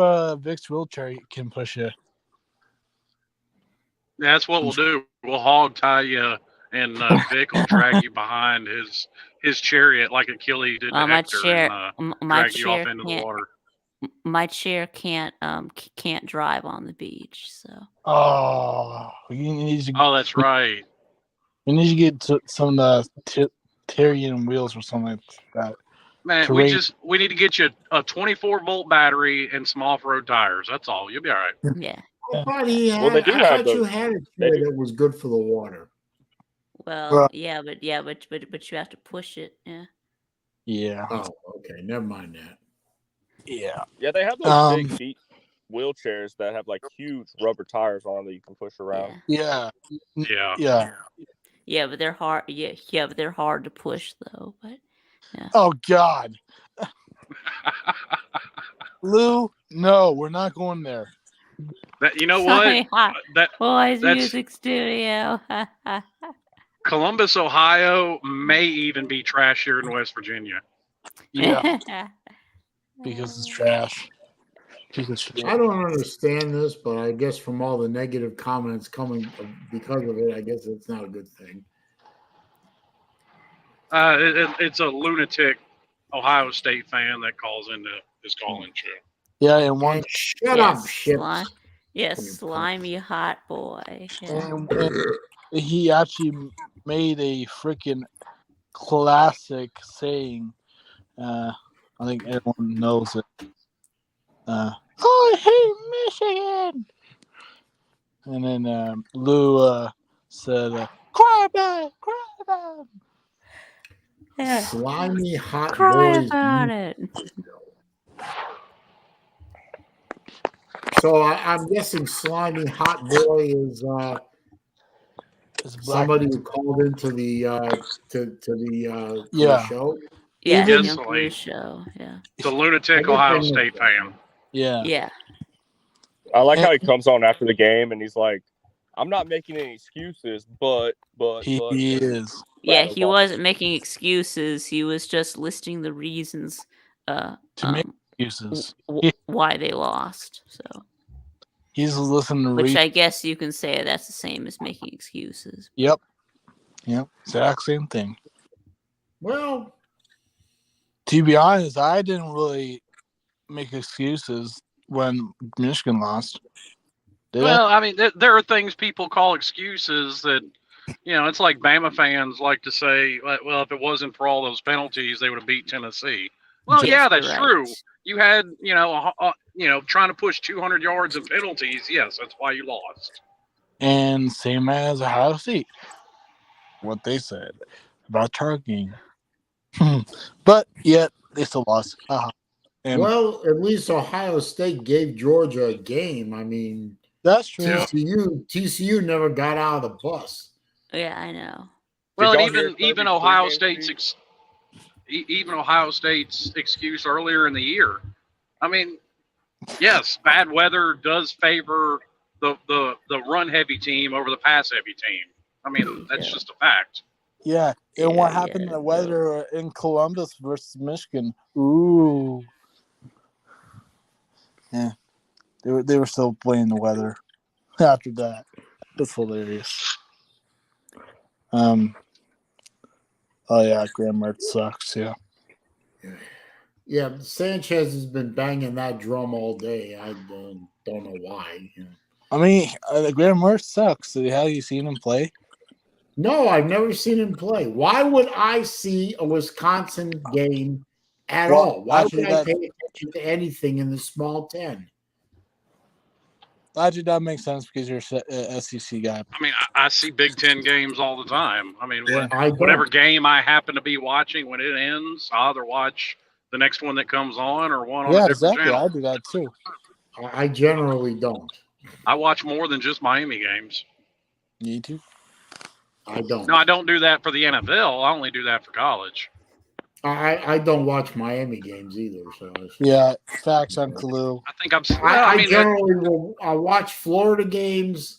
Vic's wheelchair, he can push it. That's what we'll do. We'll hog tie you and Vic will drag you behind his chariot like Achilles did to my Hector, chair, and my drag you off chair into the can't, water. my chair can't drive on the beach. So Oh, you need to. Oh, that's right. We need to get some Tyrian wheels or something like that. Man, Terrain. we need to get you a 24-volt battery and some off-road tires. That's all. You'll be all right. yeah. I thought he had. Well, they do I have thought you those. had a They chair do. that was good for the water. Well, Right. but you have to push it. Yeah. Yeah. Oh, okay. Never mind that. Yeah. Yeah, they have those big beat wheelchairs that have like huge rubber tires on them that you can push around. Yeah. Yeah. Yeah. Yeah. Yeah, but they're hard. Yeah, but they're hard to push though. But yeah. Oh God, Lou, no, we're not going there. That, you know what? Sorry, That Boys that's Music Studio. Columbus, Ohio may even be trashier than West Virginia. Yeah, because it's trash. Because shit. I don't understand this, but I guess from all the negative comments coming because of it, I guess it's not a good thing. It's a lunatic Ohio State fan that calls into his call-in show. Yeah, and one. And shut up, Ships. Yes, slimy hot boy. Yeah. And he actually made a freaking classic saying. I think everyone knows it. I hate Michigan. And then Lou said, "Cry about it, cry about it." Yeah. Slimy hot Cry boys. about it. So I'm guessing slimy hot boy is It's black. somebody who called into the to the Yeah. show. Yeah, Even- Young Blues show. Yeah. It's a lunatic I Ohio guess I State know. fan. Yeah. Yeah. I like how he comes on after the game and he's like, "I'm not making any excuses, but He is. Yeah, he wasn't making excuses. He was just listing the reasons To make excuses. why they lost. So, He's listening to which I guess you can say that's the same as making excuses. Yep. Exact same thing. Well, To be honest, I didn't really make excuses when Michigan lost. Did Well, I mean, there are things people call excuses that, it's like Bama fans like to say, well, if it wasn't for all those penalties, they would have beat Tennessee. Well, yeah, that's Right. true. You had, trying to push 200 yards in penalties. Yes, that's why you lost. And same as Ohio State. What they said about targeting. But yet they still lost. And well, at least Ohio State gave Georgia a game. I mean, that's true. Yeah. TCU never got out of the bus. Yeah, I know. Well, y'all and hear even Kirby's Ohio pregame State's even Ohio State's excuse earlier in the year. I mean, yes, bad weather does favor the run heavy team over the pass heavy team. I mean, that's just a fact. Yeah. And what happened yeah, to the weather in Columbus versus Michigan? Ooh. Yeah. They were still playing the weather after that. That's hilarious. Oh yeah, Graham Mertz sucks, yeah. Yeah, Sanchez has been banging that drum all day. I don't know why. I mean, Graham Mertz sucks. Have you seen him play? No, I've never seen him play. Why would I see a Wisconsin game at all? Why would I pay attention to anything in the small 10? Actually, that makes sense because you're a SEC guy. I mean, I see Big Ten games all the time. I mean, I whatever don't. game I happen to be watching when it ends, I either watch the next one that comes on or one on Yeah, a different exactly. channel. I do that too. I generally don't. I watch more than just Miami games. You too? I don't. No, I don't do that for the NFL. I only do that for college. I don't watch Miami games either. So Yeah, facts on Kalu. I think I'm. I generally will. I watch Florida games,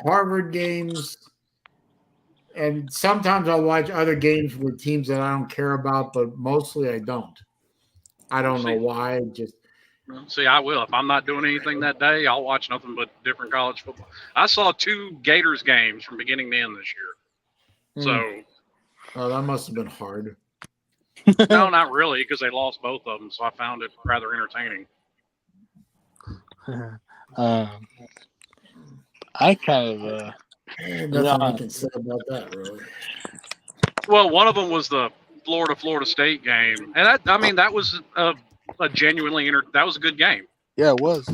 Harvard games, and sometimes I'll watch other games with teams that I don't care about, but mostly I don't. I don't know why. Just See, I will. If I'm not doing anything that day, I'll watch nothing but different college football. I saw 2 Gators games from beginning to end this year. So Oh, that must have been hard. no, not really, because they lost both of them. So I found it rather entertaining. I kind of Nothing I can say about that, really. Well, one of them was the Florida State game, and that was a genuinely that was a good game. yeah, it was.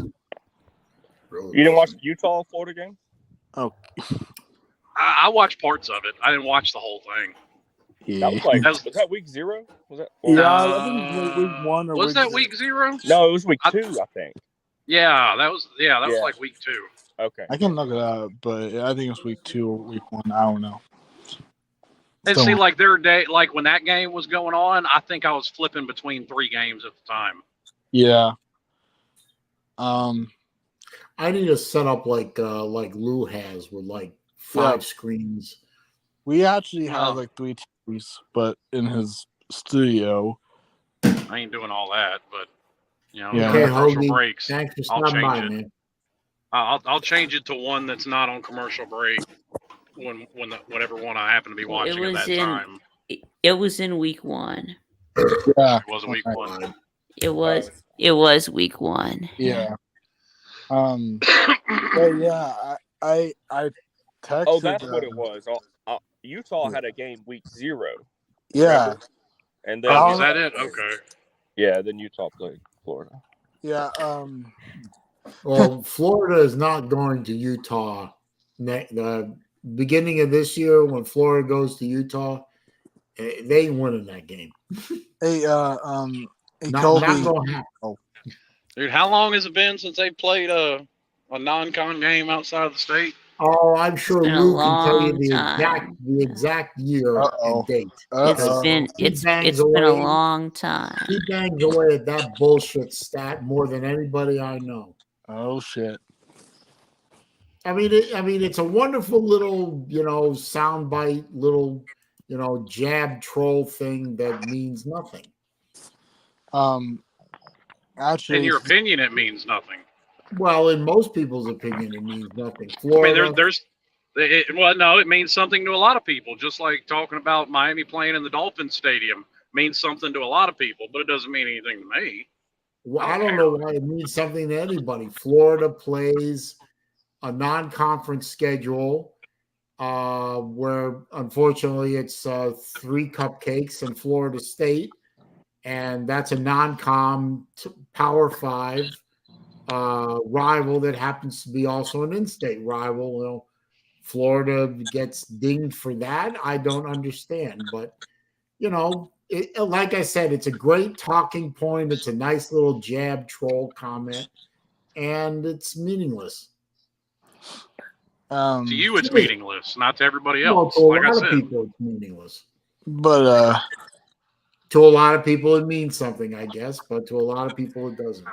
Really You didn't watch wasn't. the Utah Florida game? I watched parts of it. I didn't watch the whole thing. Yeah, That was like, was that week 0? Was that? yeah. I think it was week 1 or was week that 0. week 0? No, it was week 2, I think. Yeah, that was Yeah. like week 2. Okay. I can look it up, but I think it was week 2 or week 1. I don't know. And Still- see, like their day, like when that game was going on, I think I was flipping between 3 games at the time. Yeah. I need to set up like Lou has with like 5 screens. We actually have Oh. like 3 TVs, but in his studio. I ain't doing all that, but Yeah. during Okay, commercial Hoagie. breaks, Thanks for I'll stopping by, change it. man. I'll change it to one that's not on commercial break whatever one I happen to be watching at that time. It was in week 1. Yeah. It was week 1. It was week 1. Yeah. But yeah, I texted. Oh, that's what it was. Utah had a game week 0. Yeah. Remember? And then Was that it? Okay. yeah, then Utah played Florida. Yeah. Well, Florida is not going to Utah. The beginning of this year, when Florida goes to Utah, they ain't winning that game. Hey, Not Kobe. going to happen. Dude, how long has it been since they played a non-con game outside of the state? Oh, I'm sure It's been a Lou can tell you long the exact year and date. It's been a long time. He bangs away at that bullshit stat more than anybody I know. Oh shit. I mean, it's a wonderful little, soundbite, little, jab troll thing that means nothing. Actually, In your opinion, it means nothing. Well, in most people's opinion, it means nothing. I mean, Florida, it means something to a lot of people. Just like talking about Miami playing in the Dolphins Stadium means something to a lot of people, but it doesn't mean anything to me. well, I don't know why it means something to anybody. Florida plays a non-conference schedule where, unfortunately, it's 3 cupcakes in Florida State, and that's a non-com Power 5 rival that happens to be also an in-state rival. Florida gets dinged for that. I don't understand, but like I said, it's a great talking point. It's a nice little jab troll comment, and it's meaningless. To you, it's meaningless, not to everybody Well, else. to a Like I lot said, of people, it's meaningless. but To a lot of people, it means something, I guess, but to a lot of people, it doesn't.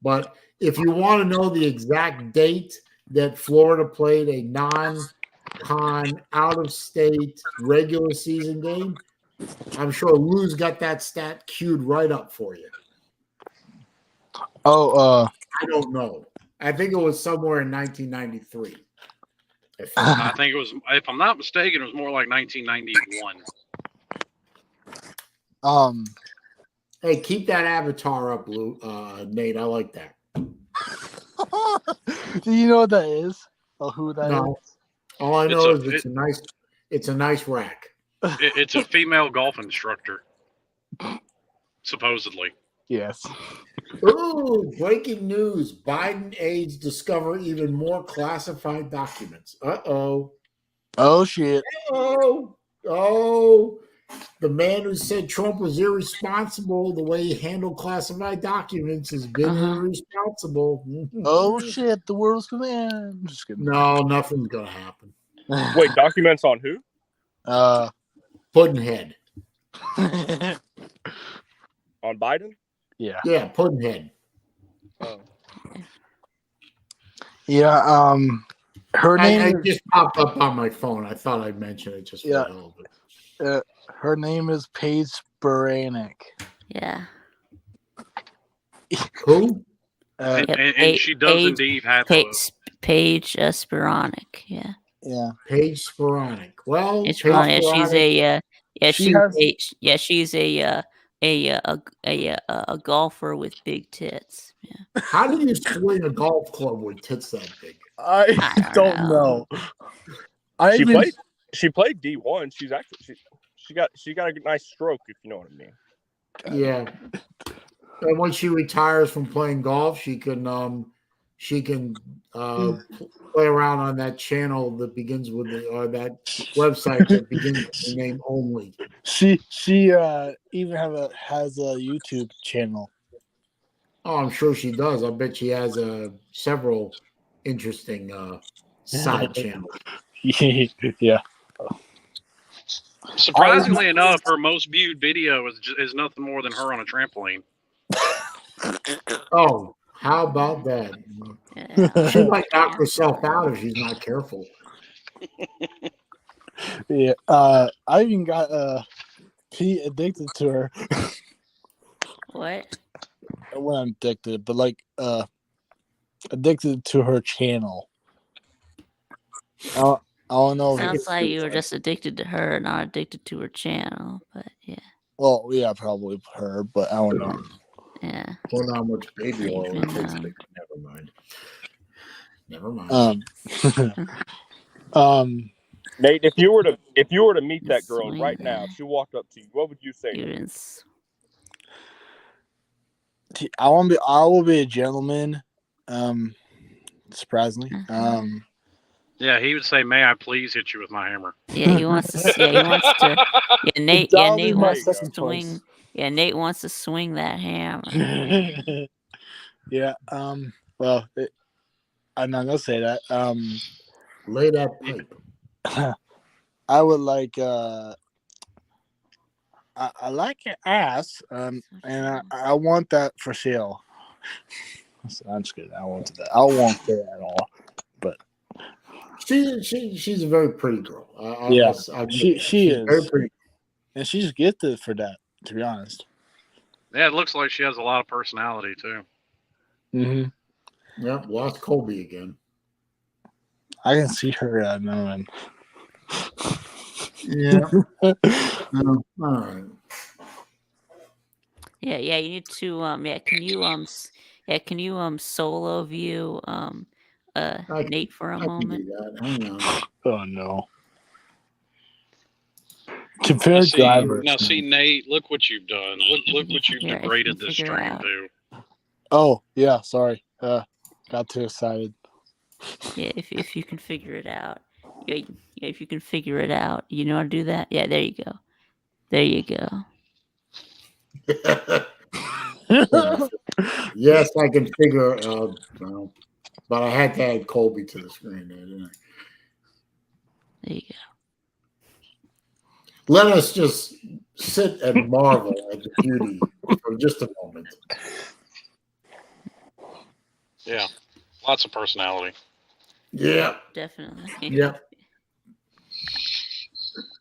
But if you want to know the exact date that Florida played a non-con, out-of-state regular season game, I'm sure Lou's got that stat queued right up for you. I don't know. I think it was somewhere in 1993. I think it was, if I'm not mistaken, it was more like 1991. Hey, keep that avatar up, Lou. Nate, I like that. do you know what that is? Or who that is? No, all I know is it's a nice rack. It's a female golf instructor, supposedly. Yes. Ooh, breaking news. Biden aides discover even more classified documents. Uh-oh. Oh shit. Oh. The man who said Trump was irresponsible the way he handled classified documents has been irresponsible. Oh shit, the world's gonna end. Just kidding. No, nothing's gonna happen. Wait, documents on who? Puddinhead. On Biden? Yeah. Yeah, Puddinhead. Oh. Yeah, her name It just popped up on my phone. I thought I'd mention it just for the hell of it. Her name is Paige Spiranek. Yeah. Who? And she does indeed have Paige Spiranek. Yeah. Yeah. Paige Sporonic. Well, It's Paige funny. Sporonic, She has- She's a golfer with big tits. Yeah. how do you swing a golf club with tits that big? I I don't don't know. She played D1. She's actually she got a nice stroke, if you know what I mean. Yeah. And when she retires from playing golf, she can play around on that channel that begins with that website that begins with the name only. She even has a YouTube channel. Oh, I'm sure she does. I bet she has several interesting side channels. Yeah. Surprisingly enough, her most viewed video is nothing more than her on a trampoline. Oh, how about that? Yeah. She might knock herself out if she's not careful. Yeah. I even got Pete addicted to her. What? Well, I'm addicted, but like addicted to her channel. I don't know. Sounds like you were just addicted to her, not addicted to her channel. But yeah, Well, yeah, probably her, but I don't know. yeah. Put on much baby oil it Even, takes. Never mind. Never mind. Nate, if you were to meet that girl Swing right now, if she walked up to you, what would you say? you're to her? in. I will be a gentleman. Surprisingly. Yeah, he would say, "May I please hit you with my hammer?" Yeah, he wants to. Yeah, he wants to. Yeah, Nate. Yeah, That'll be Nate my wants to second swing. choice. Yeah, Nate wants to swing that hammer. Yeah. Well, I'm not gonna say that. Lay that pipe. I would like. I like your ass. And I want that for sale. I'm just kidding. I won't do that. I won't say that at all. But she's a very pretty girl. Yeah, she is very pretty. And she's gifted for that. To be honest. Yeah, it looks like she has a lot of personality too. Mm-hmm. Yeah, lost Colby again. I can see her knowing. Yeah. All right. Yeah, you need to can you solo view Nate for a I can moment? do that. Hang on. Oh no. Compare drivers. Now see, Nate, look what you've done. Look what you've Here, if you degraded can this figure stream out. to. Oh yeah, sorry. Got too excited. Yeah, if you can figure it out. Yeah, if you can figure it out. You know how to do that? Yeah, there you go. There you go. Yes, I can figure. But I had to add Colby to the screen there, didn't I? There you go. Let us just sit and marvel at the beauty for just a moment. Yeah, lots of personality. Yeah. Definitely. Yeah.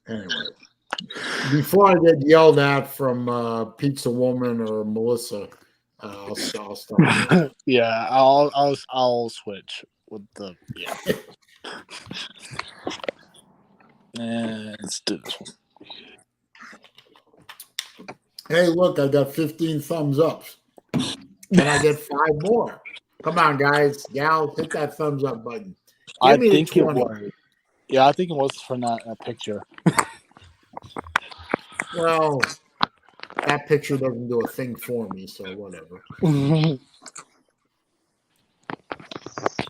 Anyway, before I get yelled at from Pizza Woman or Melissa, I'll stop. Yeah, I'll switch with the And let's do this one. Hey, look, I got 15 thumbs up. Can I get 5 more? Come on, guys, gals, hit that thumbs up button. I Give me think the it 20. was. Yeah, I think it was from that picture. Well, that picture doesn't do a thing for me, so whatever.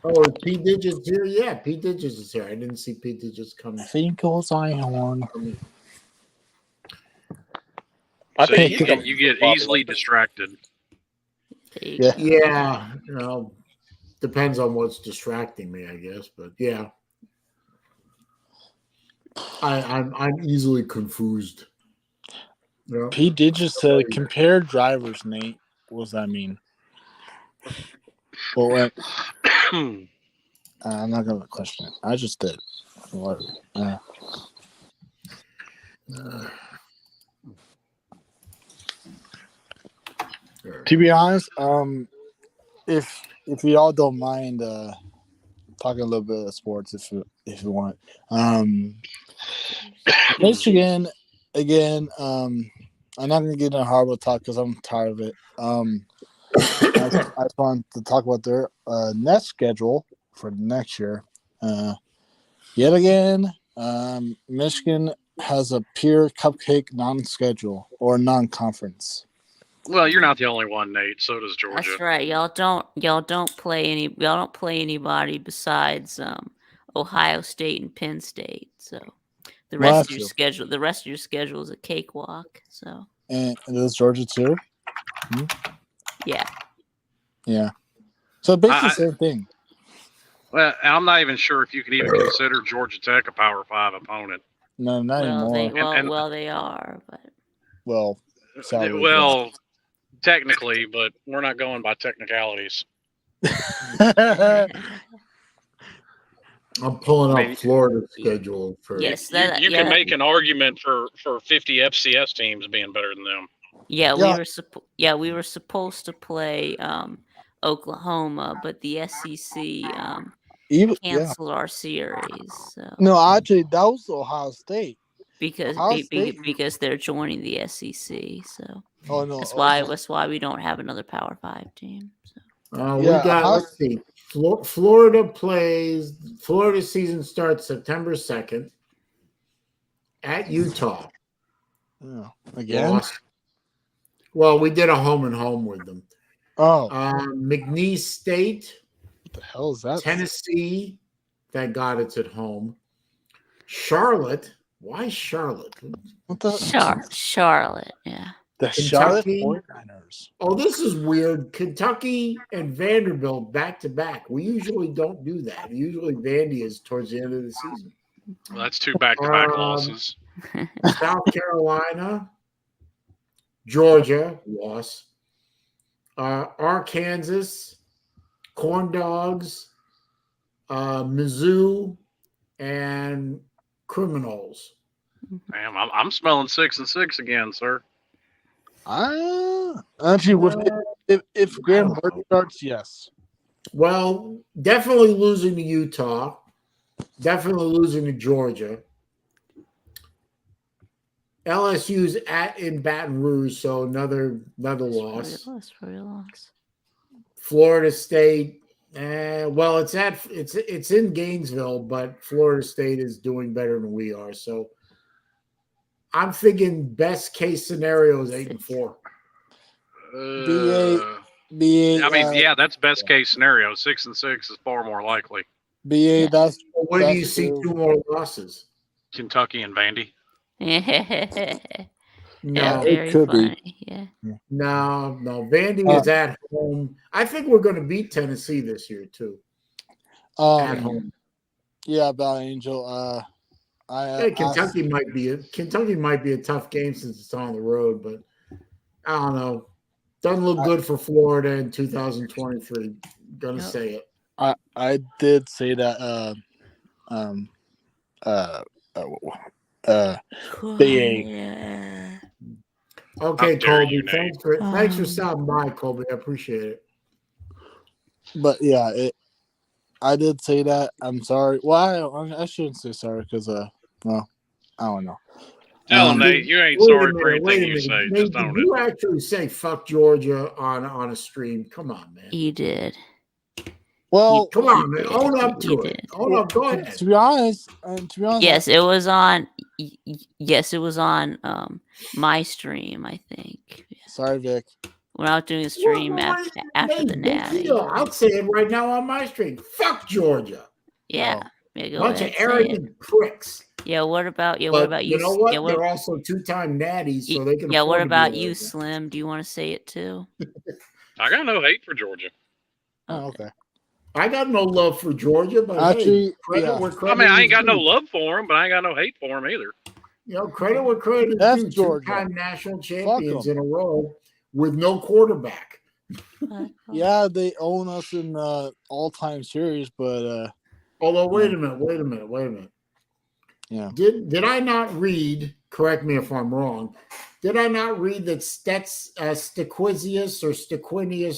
Oh, is P Digits here? Yeah, P Digits is here. I didn't see P Digits coming. Finkel's Einhorn. I So think you get easily distracted. Yeah. Yeah, depends on what's distracting me, I guess. But yeah, I'm easily confused. Yeah. P Digits said, "Compare drivers, Nate." What does that mean? Well, I'm not gonna question it. I just did. What? To be honest, if y'all don't mind talking a little bit of sports if you want. Michigan again. I'm not gonna get in a horrible talk because I'm tired of it. I just want to talk about their next schedule for next year. Yet again, Michigan has a pure cupcake non-schedule or non-conference. Well, you're not the only one, Nate. So does Georgia. That's right. Y'all don't play anybody besides Ohio State and Penn State. So the rest of your schedule is a cakewalk. So And does Georgia too? yeah. Yeah. So basically the same thing. Well, I'm not even sure if you can even consider Georgia Tech a Power 5 opponent. No, not anymore. They are, but Well, technically, but we're not going by technicalities. I'm pulling up Florida's schedule for. Yes, you can make an argument for 50 FCS teams being better than them. Yeah, we were supposed to play Oklahoma, but the SEC canceled our series. So. No, actually, that was Ohio State. Because they're joining the SEC. So that's why we don't have another Power 5 team. So. Let's see. Florida season starts September 2nd at Utah. Yeah. Again? Lost. Well, we did a home and home with them. Oh. McNeese State. What the hell is that? Tennessee. Thank God it's at home. Charlotte. Why Charlotte? What the Charlotte, yeah. The Charlotte 49ers. Oh, this is weird. Kentucky and Vanderbilt back to back. We usually don't do that. Usually Vandy is towards the end of the season. Well, that's 2 back-to-back losses. South Carolina, Georgia, loss. Arkansas, Corn Dogs, Mizzou, and Criminals. Damn, I'm smelling 6-6 again, sir. Actually, if Graham Hardy starts, yes. Well, definitely losing to Utah, definitely losing to Georgia. LSU's in Baton Rouge, so another loss. Florida State, it's in Gainesville, but Florida State is doing better than we are. So I'm thinking best case scenario is 8-4. That's best case scenario. 6-6 is far more likely. Where do you see 2 more losses? Kentucky and Vandy. No, it could be. Yeah. No. Vandy is at home. I think we're going to beat Tennessee this year too. At home. Yeah, about Angel. Kentucky might be a tough game since it's on the road, but I don't know. Doesn't look good for Florida in 2023. Gonna say it. I did say that. Yeah. Okay, Colby. Thanks for stopping by, Colby. I appreciate it. But yeah, I did say that. I'm sorry. Well, I shouldn't say sorry because I don't know. Tell him, Nate, you ain't sorry for anything you say. Nate, just own did you actually say "fuck Georgia" on a stream? Come on, man. You did. Well, come on, man. Own up to it. Own up. Go ahead. To be honest, yes, it was on. Yes, it was on my stream. I think. Sorry, Vic. When I was doing a stream after the Natty. I'll say it right now on my stream. Fuck Georgia. Yeah. Bunch of arrogant pricks. Yeah, what about you? You know what? They're also 2-time natties, so they can. Yeah, what about you, Slim? Do you want to say it too? I got no hate for Georgia. Oh, okay. I got no love for Georgia, but actually, I ain't got no love for them, but I ain't got no hate for them either. You know, credit where credit is due. 2-time national champions in a row with no quarterback. Yeah, they own us in all-time series, but although wait a minute. Yeah. Did I not read? Correct me if I'm wrong. Did I not read that Stiquinius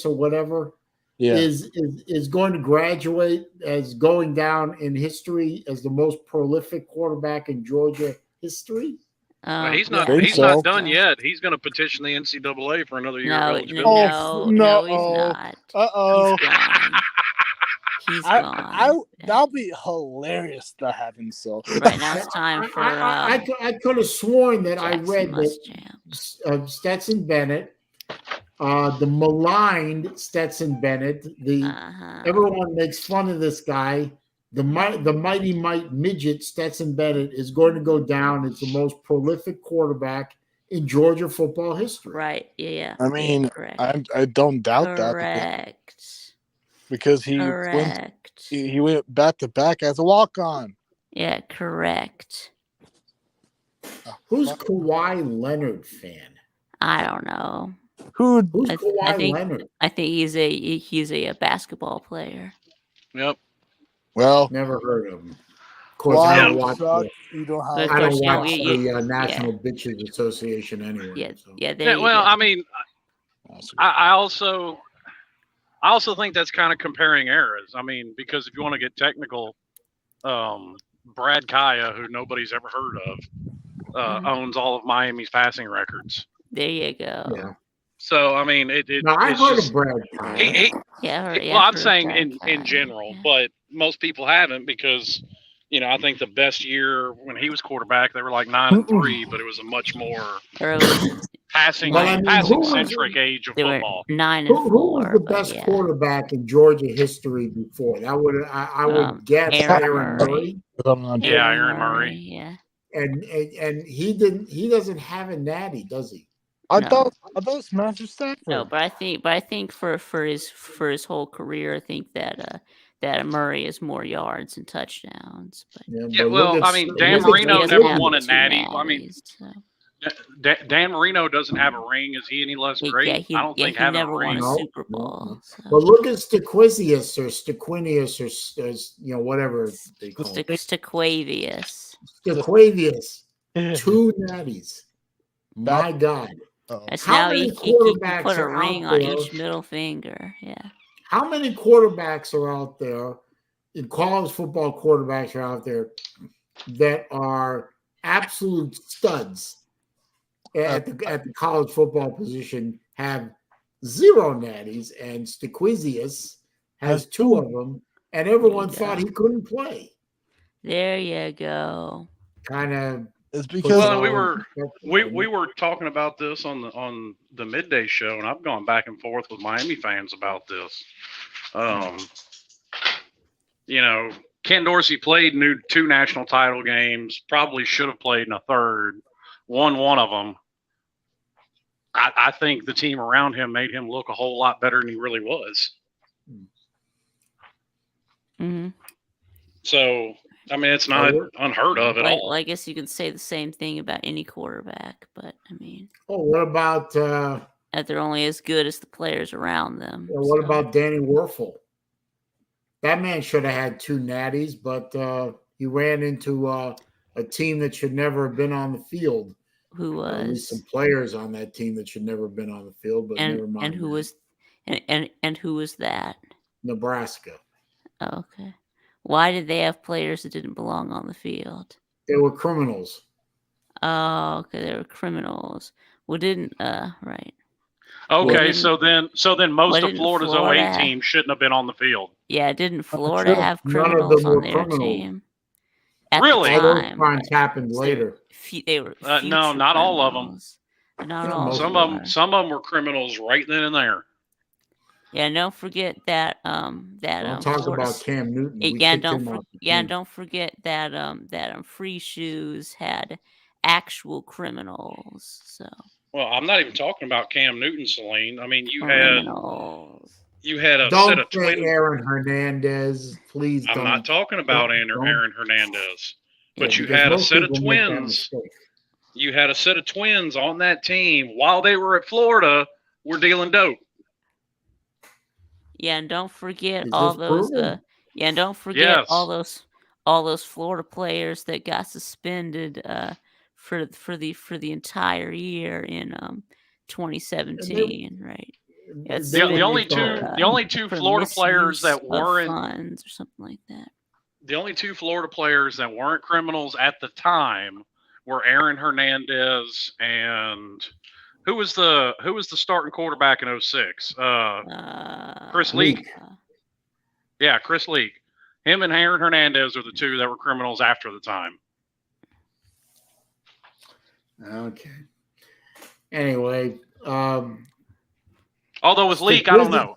or whatever Yeah. is going to graduate as going down in history as the most prolific quarterback in Georgia history? Well, he's Yeah, not. think He's so. not done yet. He's going to petition the NCAA for another year of No, eligibility. no, he's not. Uh-oh. He's gone. He's I gone. that'll be hilarious to happen. So Right now it's time for I could have sworn that I Jackson read that Muschamp. Stetson Bennett, the maligned Stetson Bennett, everyone makes fun of this guy. The mighty might midget Stetson Bennett is going to go down as the most prolific quarterback in Georgia football history. Right. Yeah. I mean, correct. I don't doubt that because he went back to back as a walk on. Yeah, correct. Who's Kawhi Leonard fan? I don't know. Who's Kawhi Leonard? I think he's a basketball player. Yep. Well, never heard of him. Of course, I don't watch the National Bitches Association anyway. Well, I mean, I also think that's kind of comparing eras. I mean, because if you want to get technical, Brad Kaya, who nobody's ever heard of, owns all of Miami's passing records. There you go. Yeah. So I mean, I've heard of Brad Kaya. Well, I'm saying in general, but most people haven't because, I think the best year when he was quarterback, they were like 9-3, but it was a much more passing centric age of football. 9-4. Who was the best quarterback in Georgia history before? That would I would guess Aaron Murray. Yeah, Aaron Murray. Yeah. And he doesn't have a natty, does he? I thought it's Matthew Stafford. No, but I think for his whole career, I think that Murray has more yards and touchdowns. But well, I mean, Dan Marino never won a natty. I mean, Dan Marino doesn't have a ring. Is he any less great? I don't think having never a ring. won a Super Bowl. So. But look at Staquisius or Staquinius or whatever they call it. Staquavius. 2 natties. My God. Now you can put a ring on each middle finger. Yeah. How many quarterbacks are out there, in college football quarterbacks are out there that are absolute studs at the college football position, have 0 natties, and Staquisius has 2 of them, and everyone thought he couldn't play. There you go. Kind of. It's because we were talking about this on the midday show, and I've gone back and forth with Miami fans about this. Ken Dorsey played 2 national title games, probably should have played in a third, won one of them. I think the team around him made him look a whole lot better than he really was. Mm-hmm. So, I mean, it's not unheard of at all. I guess you could say the same thing about any quarterback, but I mean. What about that they're only as good as the players around them. What about Danny Werfel? That man should have had 2 natties, but he ran into a team that should never have been on the field. Who was? At least some players on that team that should never have been on the field, but never mind. And who was? And who was that? Nebraska. Oh, okay. Why did they have players that didn't belong on the field? They were criminals. Oh, okay. They were criminals. Well, right. Okay, so then most of Florida's 08 team shouldn't have been on the field. Yeah, didn't Florida have criminals on their team? Really? Those crimes happened later. They were no, not all of them. Not all. Some of them were criminals right then and there. Yeah, don't forget that Don't talk about Cam Newton. Don't forget that Free Shoes had actual criminals. So. Well, I'm not even talking about Cam Newton, Saleen. I mean, you had a set of twins. Don't say Aaron Hernandez, please. I'm not talking about Aaron Hernandez, but you had a set of twins. You had a set of twins on that team while they were at Florida. Were dealing dope. Yeah, and don't forget all those. And don't forget all those Florida players that got suspended for the entire year in 2017, right? It's they The were only making- two for Florida players misuse that of weren't funds or something like that. the only two Florida players that weren't criminals at the time were Aaron Hernandez and who was the starting quarterback in 06? Chris Leak. Yeah, Chris Leak. Him and Aaron Hernandez are the two that were criminals after the time. Okay. Anyway, Although with Stick Leak, I don't with know.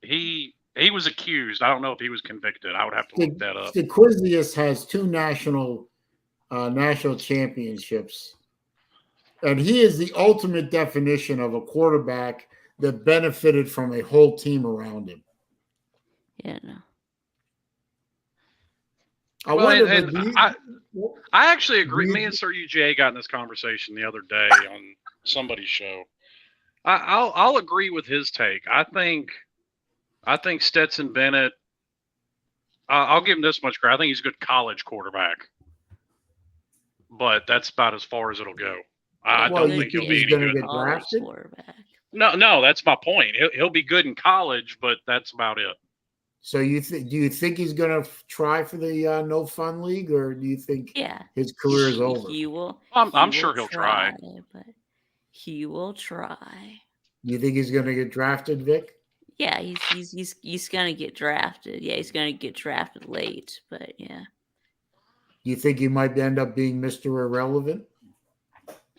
He was accused. I don't know if he was convicted. I would have to look that up. Stiquisius has 2 national championships, and he is the ultimate definition of a quarterback that benefited from a whole team around him. Yeah, no. I Well, wonder, and but do you- I actually agree. Do Me you- and Sir UJ got in this conversation the other day on somebody's show. I'll agree with his take. I think Stetson Bennett. I'll give him this much credit. I think he's a good college quarterback, but that's about as far as it'll go. I Well, don't you think he'll think be he's any gonna good. get drafted? Quarterback. No, that's my point. He'll be good in college, but that's about it. So do you think he's going to try for the no fun league, or do you think Yeah. his career is over? He will. I'm will sure he'll try. but he will try. You think he's going to get drafted, Vic? Yeah, he's gonna get drafted. Yeah, he's gonna get drafted late, but yeah. You think he might end up being Mr. Irrelevant?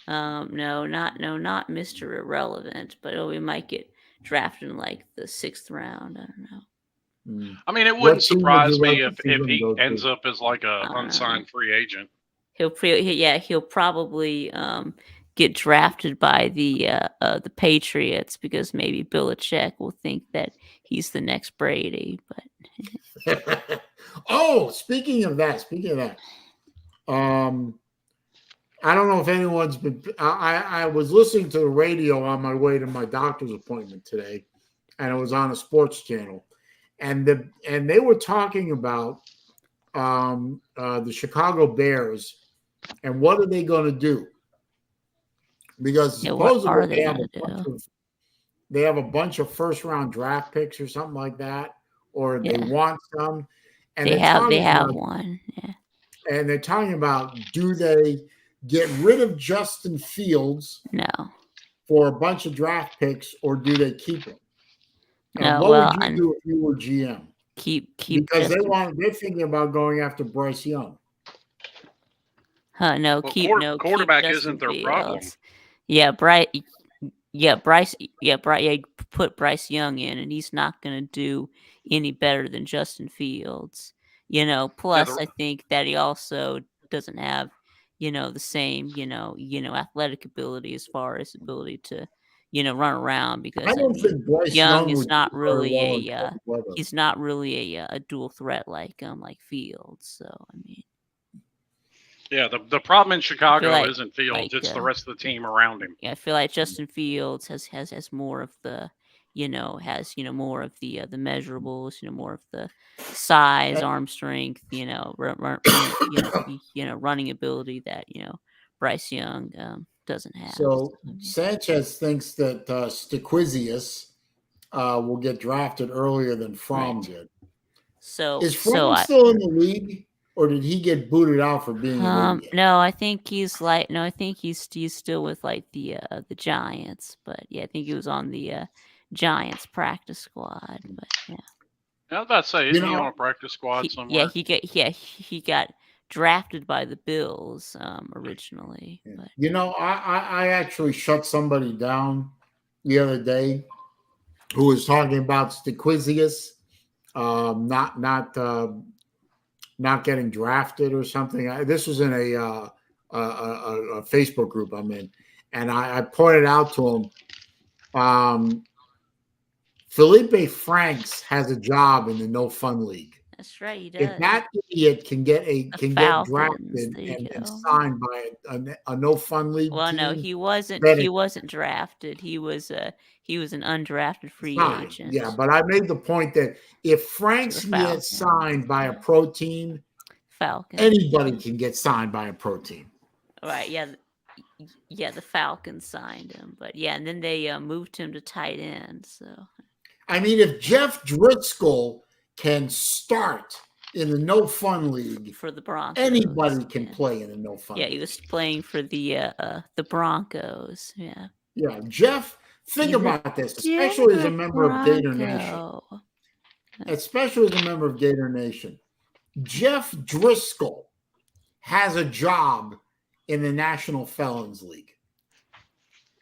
No, not Mr. Irrelevant, but we might get drafted in like the 6th round. I don't know. I mean, it What wouldn't team would surprise you me like to if see him he go to? ends up as like a don't know. unsigned free agent. He'll probably get drafted by the Patriots because maybe Belichick will think that he's the next Brady. But Oh, speaking of that, I don't know if anyone's been. I was listening to the radio on my way to my doctor's appointment today, and it was on a sports channel, and they were talking about the Chicago Bears and what are they going to do? Because yeah, what supposedly are they gonna do? they have a bunch of first-round draft picks or something like that, or they Yeah. want some. And They they're have talking about- one. Yeah. And they're talking about, do they get rid of Justin Fields No. for a bunch of draft picks, or do they keep him? And No, what well, would you do if you were GM? Keep Because Justin- they're thinking about going after Bryce Young. no, Well, keep quarterback Justin isn't their problem. Fields. Put Bryce Young in, and he's not going to do any better than Justin Fields. Plus I think that he also doesn't have, the same, athletic ability as far as ability to, run around because I don't think Bryce Young is would not do very really well in a cold weather. he's not really a dual threat like Fields. So I mean, Yeah, the problem in Chicago like- isn't Fields; it's the uh, rest of the team around him. yeah, I feel like Justin Fields has more of the, more of the measurables, more of the size, arm strength, running ability that Bryce Young doesn't have. So I mean, Sanchez thinks that Stiquisius will get drafted earlier than Fromm Right. did. so Is so Fromm I. still in the league, or did he get booted out for being an idiot? No, I think he's still with like the Giants, but yeah, I think he was on the Giants practice squad. But yeah, I was about to say, You isn't he know, on a practice squad he somewhere? got drafted by the Bills originally. But I actually shut somebody down the other day who was talking about Stiquisius not getting drafted or something. This was in a Facebook group I'm in, and I pointed out to him, Felipe Franks has a job in the No Fun League. that's right, he If does. that idiot can get Falcons, drafted there you and go. signed by a No Fun League Well, team, no, he wasn't. then He it- wasn't drafted. He was an undrafted free fine. agent. Yeah, but I made the point that if Franks To the can get Falcons. signed by a pro team, Falcons. anybody can get signed by a pro team. Right. Yeah. Yeah, the Falcons signed him, but yeah, and then they moved him to tight end. So I mean, if Jeff Driscoll can start in the No Fun League, for the Broncos, anybody can yeah. play in the No Fun Yeah, League. he was playing for the Broncos. Yeah. Yeah, Jeff. Think He's a about this, especially as a Denver member of Gator Nation. Bronco. Especially as a member of Gator Nation, Jeff Driscoll has a job in the National Felons League.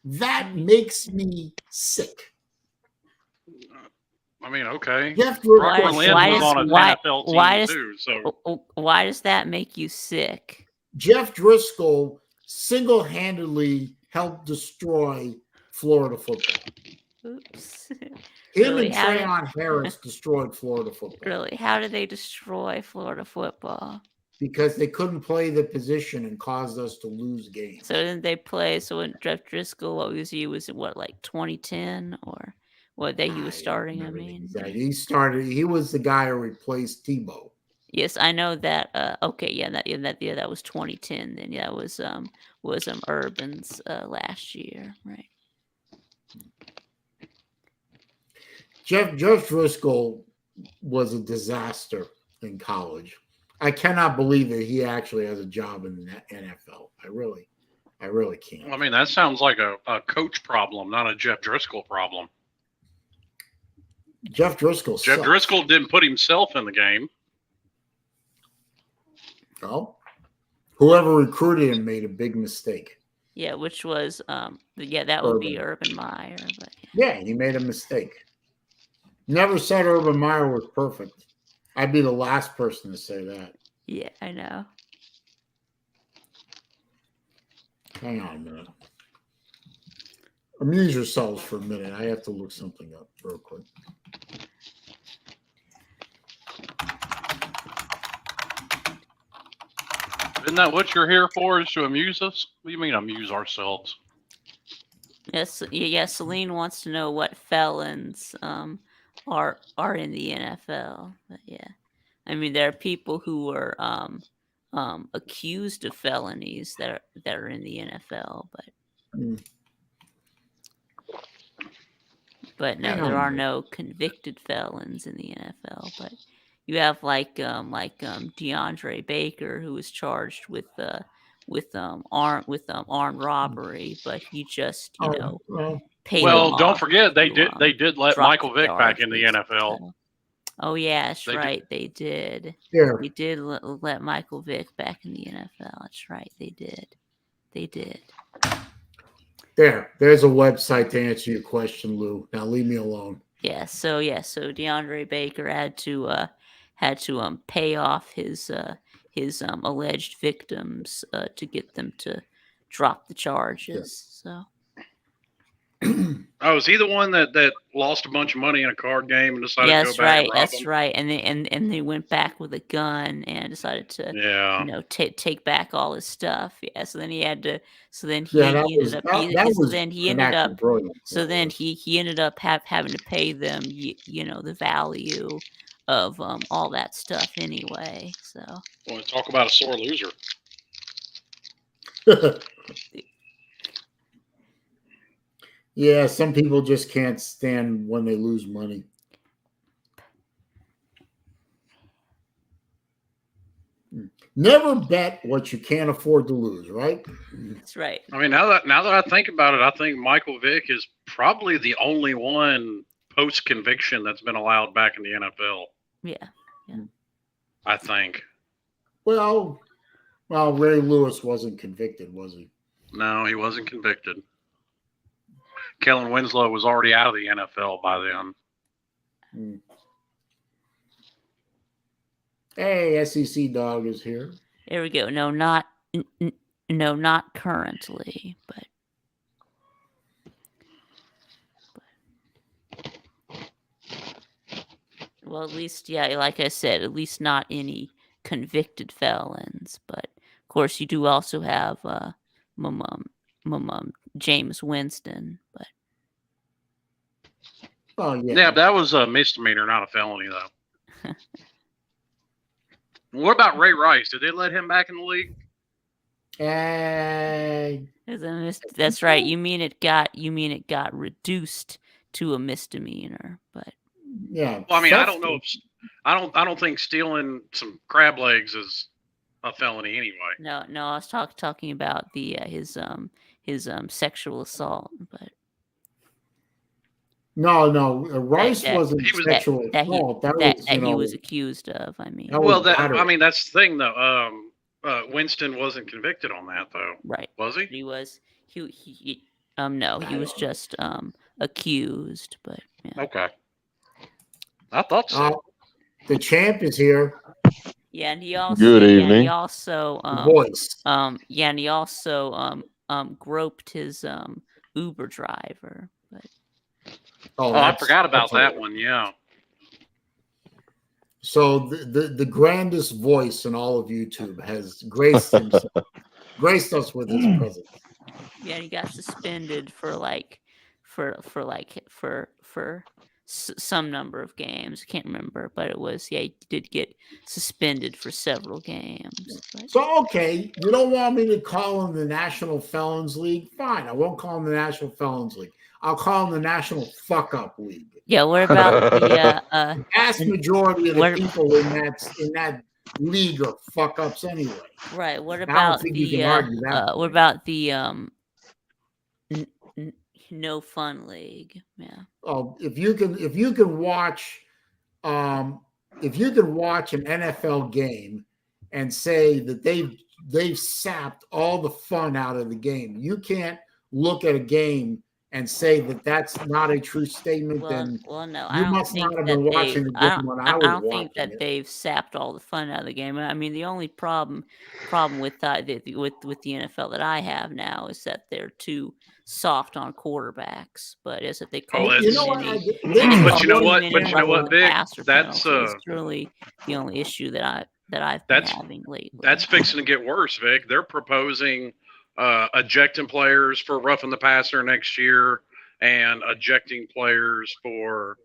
That makes me sick. I mean, okay. Jeff Brock Driscoll Lynn why was does- on an why- NFL team why does- too, so Why does that make you sick? Jeff Driscoll single-handedly helped destroy Florida football. Oops. Him Really, and how did- Trayon Harris destroyed Florida football Really, how did they destroy Florida football? because they couldn't play the position and caused us to lose games. So didn't they play? So when Jeff Driscoll, what was he? Was it what, like 2010 or what day he was starting? I mean, He was the guy who replaced Tebow. yes, I know that. Okay, yeah, that was 2010. Then yeah, that was Urban's last year, right? Jeff Driscoll was a disaster in college. I cannot believe that he actually has a job in the NFL. I really can't. I mean, that sounds like a coach problem, not a Jeff Driscoll problem. Jeff Driscoll sucks. Driscoll didn't put himself in the game. No. Whoever recruited him made a big mistake. Yeah, which was that would be Urban Meyer, but Yeah, he made a mistake. Never said Urban Meyer was perfect. I'd be the last person to say that. yeah, I know. Hang on a minute. Amuse yourselves for a minute. I have to look something up real quick. Isn't that what you're here for? Is to amuse us? What do you mean amuse ourselves? Yes, yeah. Saleen wants to know what felons are in the NFL. But yeah, I mean there are people who are accused of felonies that are in the NFL, but no, there are no convicted felons in the NFL. But you have like DeAndre Baker, who was charged with armed robbery, but he just paid. Well, don't forget they did let drop Michael the Vick back in the charges, NFL. so- Oh yeah, that's They right. They did. Yeah. They did let Michael Vick back in the NFL. That's right. They did. They did. There's a website to answer your question, Lou. Now leave me alone. Yeah. So DeAndre Baker had to pay off his alleged victims to get them to drop the charges. So. Oh, is he the one that lost a bunch of money in a card game and decided Yeah, to that's go back right. and rob That's them? right. And they went back with a gun and decided to take back all his stuff. Yeah. So then he had to. So then he ended up. He ended up having to pay them. The value of all that stuff anyway. So. Well, talk about a sore loser. Yeah, some people just can't stand when they lose money. Never bet what you can't afford to lose, right? That's right. I mean, now that I think about it, I think Michael Vick is probably the only one post conviction that's been allowed back in the NFL. Yeah. I think. Well, Ray Lewis wasn't convicted, was he? No, he wasn't convicted. Kellen Winslow was already out of the NFL by then. Hey, SEC dog is here. There we go. No, not currently, but. Well, at least, yeah, like I said, at least not any convicted felons. But of course, you do also have James Winston. But Oh yeah. Yeah, that was a misdemeanor, not a felony, though. What about Ray Rice? Did they let him back in the league? That's right. You mean it got reduced to a misdemeanor, but yeah. Well, I mean, I theft- don't know if I don't think stealing some crab legs is a felony anyway. no, I was talking about the his sexual assault, but No, Rice that wasn't He was sexual that he assault. That was, that he was accused of. I mean, that well. was That I battery. mean, that's the thing though. Winston wasn't convicted on that though, right? was he? He was no, he was just accused, but yeah. Okay, I thought so. The champ is here. Yeah, and he also Good he evening. also The voice. yeah, and he also groped his Uber driver, but Oh, I forgot about that one. Yeah. So the grandest voice in all of YouTube has graced us with his presence. yeah, he got suspended for some number of games. I can't remember, but it was he did get suspended for several games. But So okay, you don't want me to call him the National Felons League? Fine, I won't call him the National Felons League. I'll call him the National Fuck Up League. yeah, what about the Vast majority of the people in that league are fuck ups anyway. right? What I don't about think you can argue that. what about the no fun league? Yeah. Oh, if you can watch an NFL game and say that they've sapped all the fun out of the game, you can't look at a game and say that that's not a true statement. Then Well, no, you I don't must think not have that been watching the game when I was don't watching think that it. they've sapped all the fun out of the game. I mean, the only problem with with the NFL that I have now is that they're too soft on quarterbacks. But is that they call Oh, it You know what? But you know what? But you know what, Vic? That's It's really the only issue that I've been That's- having lately. That's fixing to get worse, Vic. They're proposing ejecting players for roughing the passer next year and ejecting players for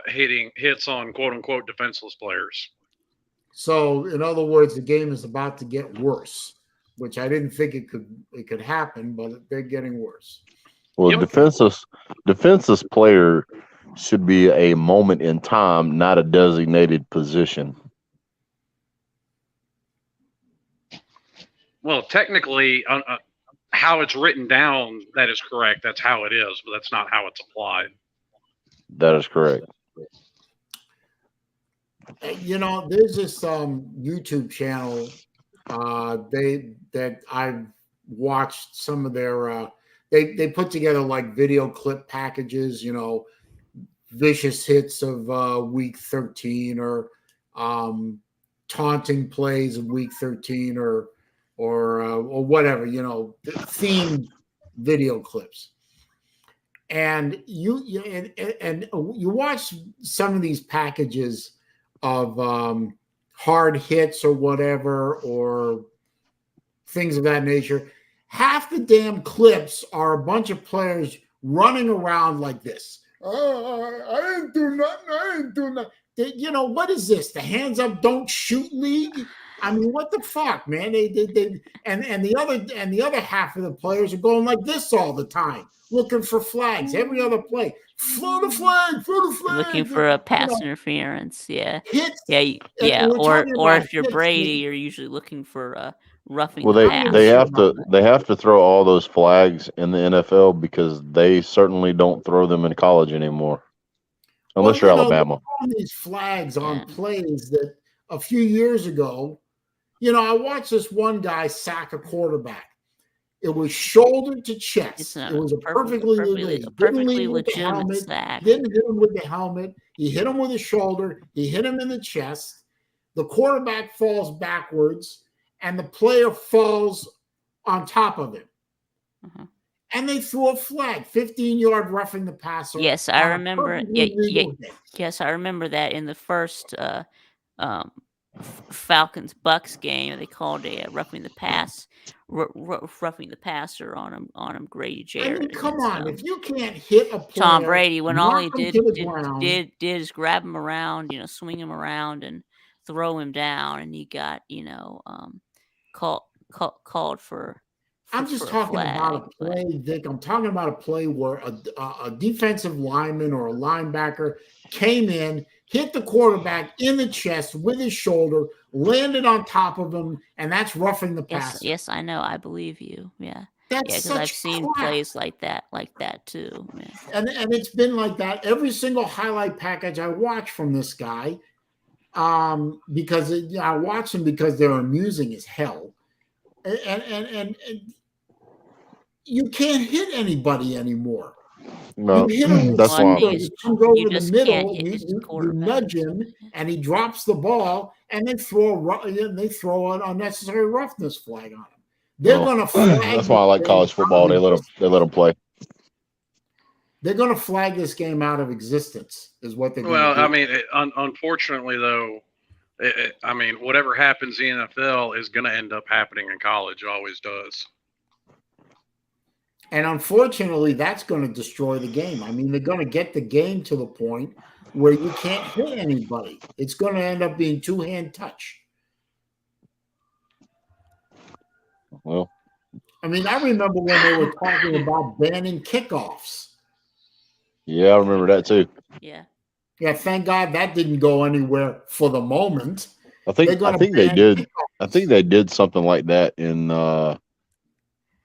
hitting hits on quote unquote defenseless players. So, in other words, the game is about to get worse, which I didn't think it could happen, but they're getting worse. Well, Yep. defenseless player should be a moment in time, not a designated position. Well, technically, how it's written down, that is correct. That's how it is, but that's not how it's applied. That is correct. You know, there's this YouTube channel that I've watched some of their they put together like video clip packages, you know, vicious hits of week 13 or taunting plays of week 13 or whatever, you know, themed video clips. And you watch some of these packages of hard hits or whatever, or things of that nature. Half the damn clips are a bunch of players running around like this. I didn't do nothing. You know, what is this? The hands up, don't shoot league? I mean, what the fuck, man? And the other half of the players are going like this all the time, looking for flags every other play. Throw the flag. Looking for a pass interference, yeah, hits. yeah. Or if you're hits, Brady, man. you're usually looking for roughing Well, the pass. they have to throw all those flags in the NFL because they certainly don't throw them in college anymore, unless you're Alabama. These flags on plays that a few years ago, you know, I watched this one guy sack a quarterback. It was shoulder to chest. It was a perfectly legitimate sack. He didn't hit him with the helmet. He hit him with the shoulder. He hit him in the chest. The quarterback falls backwards, and the player falls on top of him. Uh-huh. And they threw a flag, 15-yard roughing the passer. Yes, I remember. Yes, I remember that in the first Falcons Bucks game. They called a roughing the passer on him. Grady Jarrett. I mean, come on! If you can't hit a player, Tom Brady, when all he did is grab him around, swing him around and throw him down, and he got called for. I'm just for a talking about a flag, but play, Dick. I'm talking about a play where a defensive lineman or a linebacker came in, hit the quarterback in the chest with his shoulder, landed on top of him, and that's roughing the passer. yes, I know. I believe you. Yeah, That's because I've such seen crap. plays like that too. Yeah. And it's been like that every single highlight package I watch from this guy, because I watch them because they're amusing as hell, and you can't hit anybody anymore. No, You hit him with that's why. shoulder, he comes over you the just can't middle, hit you the nudge quarterbacks. him, and he drops the ball, and they throw an unnecessary roughness flag on him. They're Well, going to flag. that's why I like college football. They let them play. They're going to flag this game out of existence, is what they're going to Well, do. I mean, unfortunately, though, I mean, whatever happens in the NFL is going to end up happening in college. It always does. And unfortunately, that's going to destroy the game. I mean, they're going to get the game to the point where you can't hit anybody. It's going to end up being two-hand touch. Well, I mean, I remember when they were talking about banning kickoffs. yeah, I remember that too. Yeah. Yeah, thank God that didn't go anywhere for the moment. I think they did. I think they did something like that in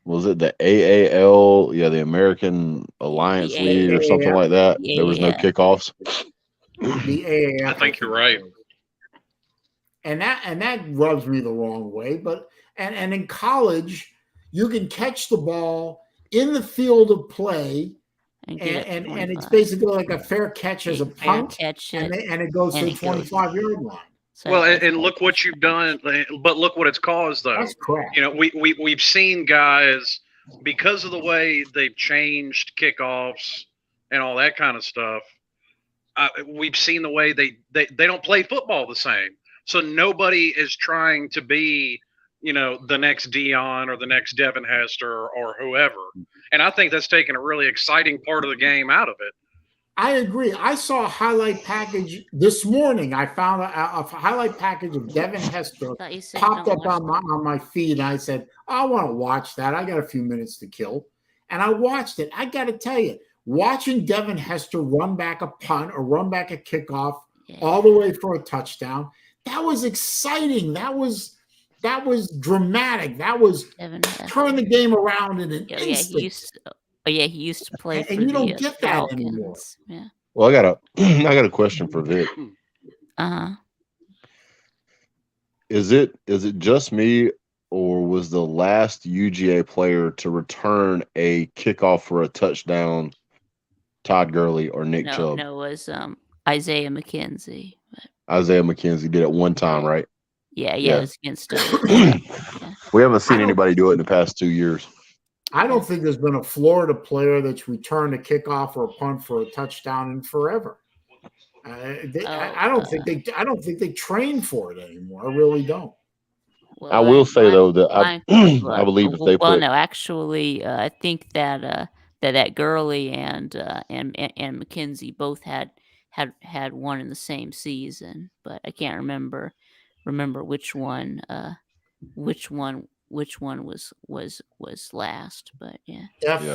was it the AAL? Yeah, the American Alliance League or something like that. There was no kickoffs. The AAF. I think you're right. And that rubs me the wrong way. But and in college, you can catch the ball in the field of play, and it's basically like a fair catch as a punt, and it goes to the 25-yard line. Well, and look what you've done, but look what it's caused, though. That's correct. You know, we've seen guys, because of the way they've changed kickoffs and all that kind of stuff. We've seen the way they don't play football the same. So nobody is trying to be, the next Dion or the next Devin Hester or whoever. And I think that's taken a really exciting part of the game out of it. I agree. I saw a highlight package this morning. I found a highlight package of Devin Hester popped up on my feed. And I said, I want to watch that. I got a few minutes to kill. And I watched it. I got to tell you, watching Devin Hester run back a punt or run back a kickoff all the way for a touchdown, that was exciting. That was dramatic. That was turn the game around in an instant. He used to play for and you the don't get that Falcons. anymore. Yeah. Well, I got a question for Vic. Is it just me, or was the last UGA player to return a kickoff for a touchdown Todd Gurley or Nick Chubb? No, it was Isaiah McKenzie. Isaiah McKenzie did it one time, right? Yeah. It was against We haven't seen anybody do it in the past 2 years. I don't think there's been a Florida player that's returned a kickoff or a punt for a touchdown in forever. I don't think they train for it anymore. I really don't. Well, I will say though that I believe if they put. Well, no, actually, I think that that Gurley and McKenzie both had one in the same season, but I can't remember which one was last. But yeah.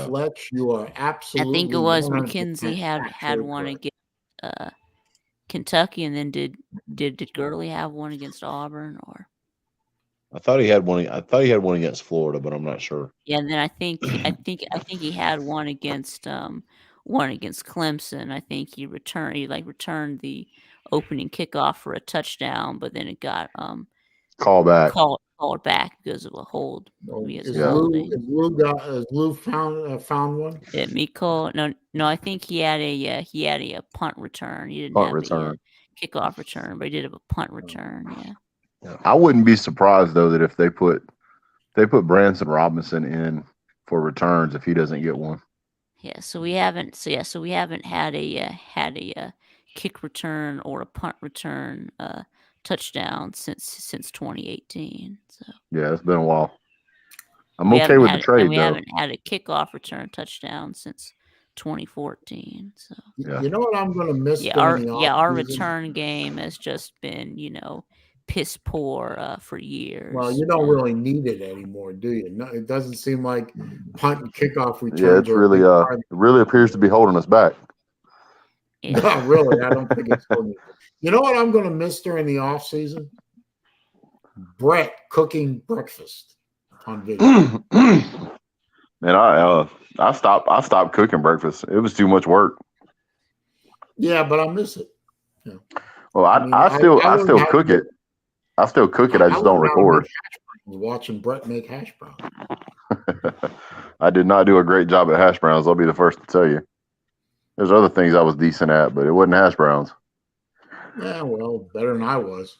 Fletch, you are absolutely. I think it was McKenzie had one against Kentucky, and then did Gurley have one against Auburn? Or I thought he had one. I thought he had one against Florida, but I'm not sure. Yeah, and then I think he had one against Clemson. I think he returned the opening kickoff for a touchdown, but then it got called back because of a hold. Has Lou found one? Yeah, Miko. No. I think he had a punt return. He didn't punt have return. a kickoff return, but he did have a punt return. Yeah. I wouldn't be surprised though that if they put Branson Robinson in for returns if he doesn't get one. Yeah. So we haven't had a kick return or a punt return touchdown since 2018. So yeah, it's been a while. I'm okay with the trade, we though. haven't had a kickoff return touchdown since 2014. So you know what I'm going to miss. Our return game has just been piss poor for years. Well, you don't really need it anymore, do you? No, it doesn't seem like punt and kickoff returns. Yeah, it's really it really appears to be holding us back. Yeah. No, really, I don't think it's holding. You know what I'm going to miss during the off season? Brett cooking breakfast on video. Man, I stopped cooking breakfast. It was too much work. Yeah, but I miss it. Yeah. Well, I still cook it. I still cook it. I just don't record. Watching Brett make hash browns. I did not do a great job at hash browns. I'll be the first to tell you. There's other things I was decent at, but it wasn't hash browns. Yeah, well, better than I was.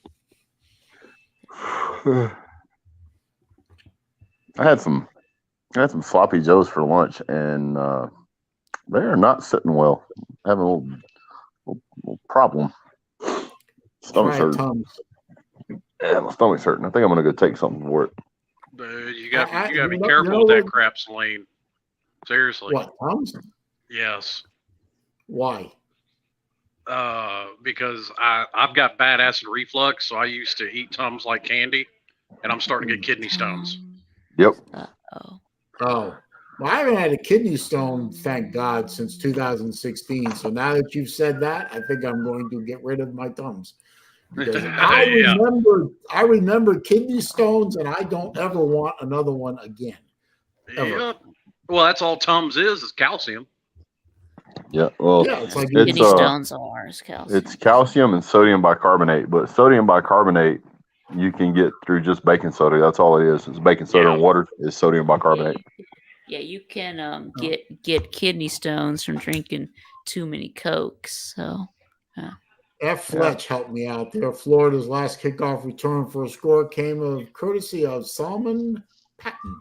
I had some sloppy joes for lunch, and they are not sitting well. I have a little problem. Stomach's hurting. Yeah, my stomach's hurting. I think I'm gonna go take something for it. Dude, you gotta be careful with that crap, Saleen. Seriously. What, Tums? Yes. Why? Because I've got bad acid reflux, so I used to eat Tums like candy, and I'm starting to get kidney stones. Yep. Oh. Well, I haven't had a kidney stone, thank God, since 2016. So now that you've said that, I think I'm going to get rid of my Tums. Because I remember kidney stones, and I don't ever want another one again. Ever. Yeah. Well, that's all Tums is calcium. Yeah. Well, yeah, it's like kidney stones are calcium. It's calcium and sodium bicarbonate, but sodium bicarbonate you can get through just baking soda. That's all it is. It's baking soda and water is sodium bicarbonate. Yeah, you can get kidney stones from drinking too many Cokes. So. F. Fletch helped me out there. Florida's last kickoff return for a score came of courtesy of Salmon Patton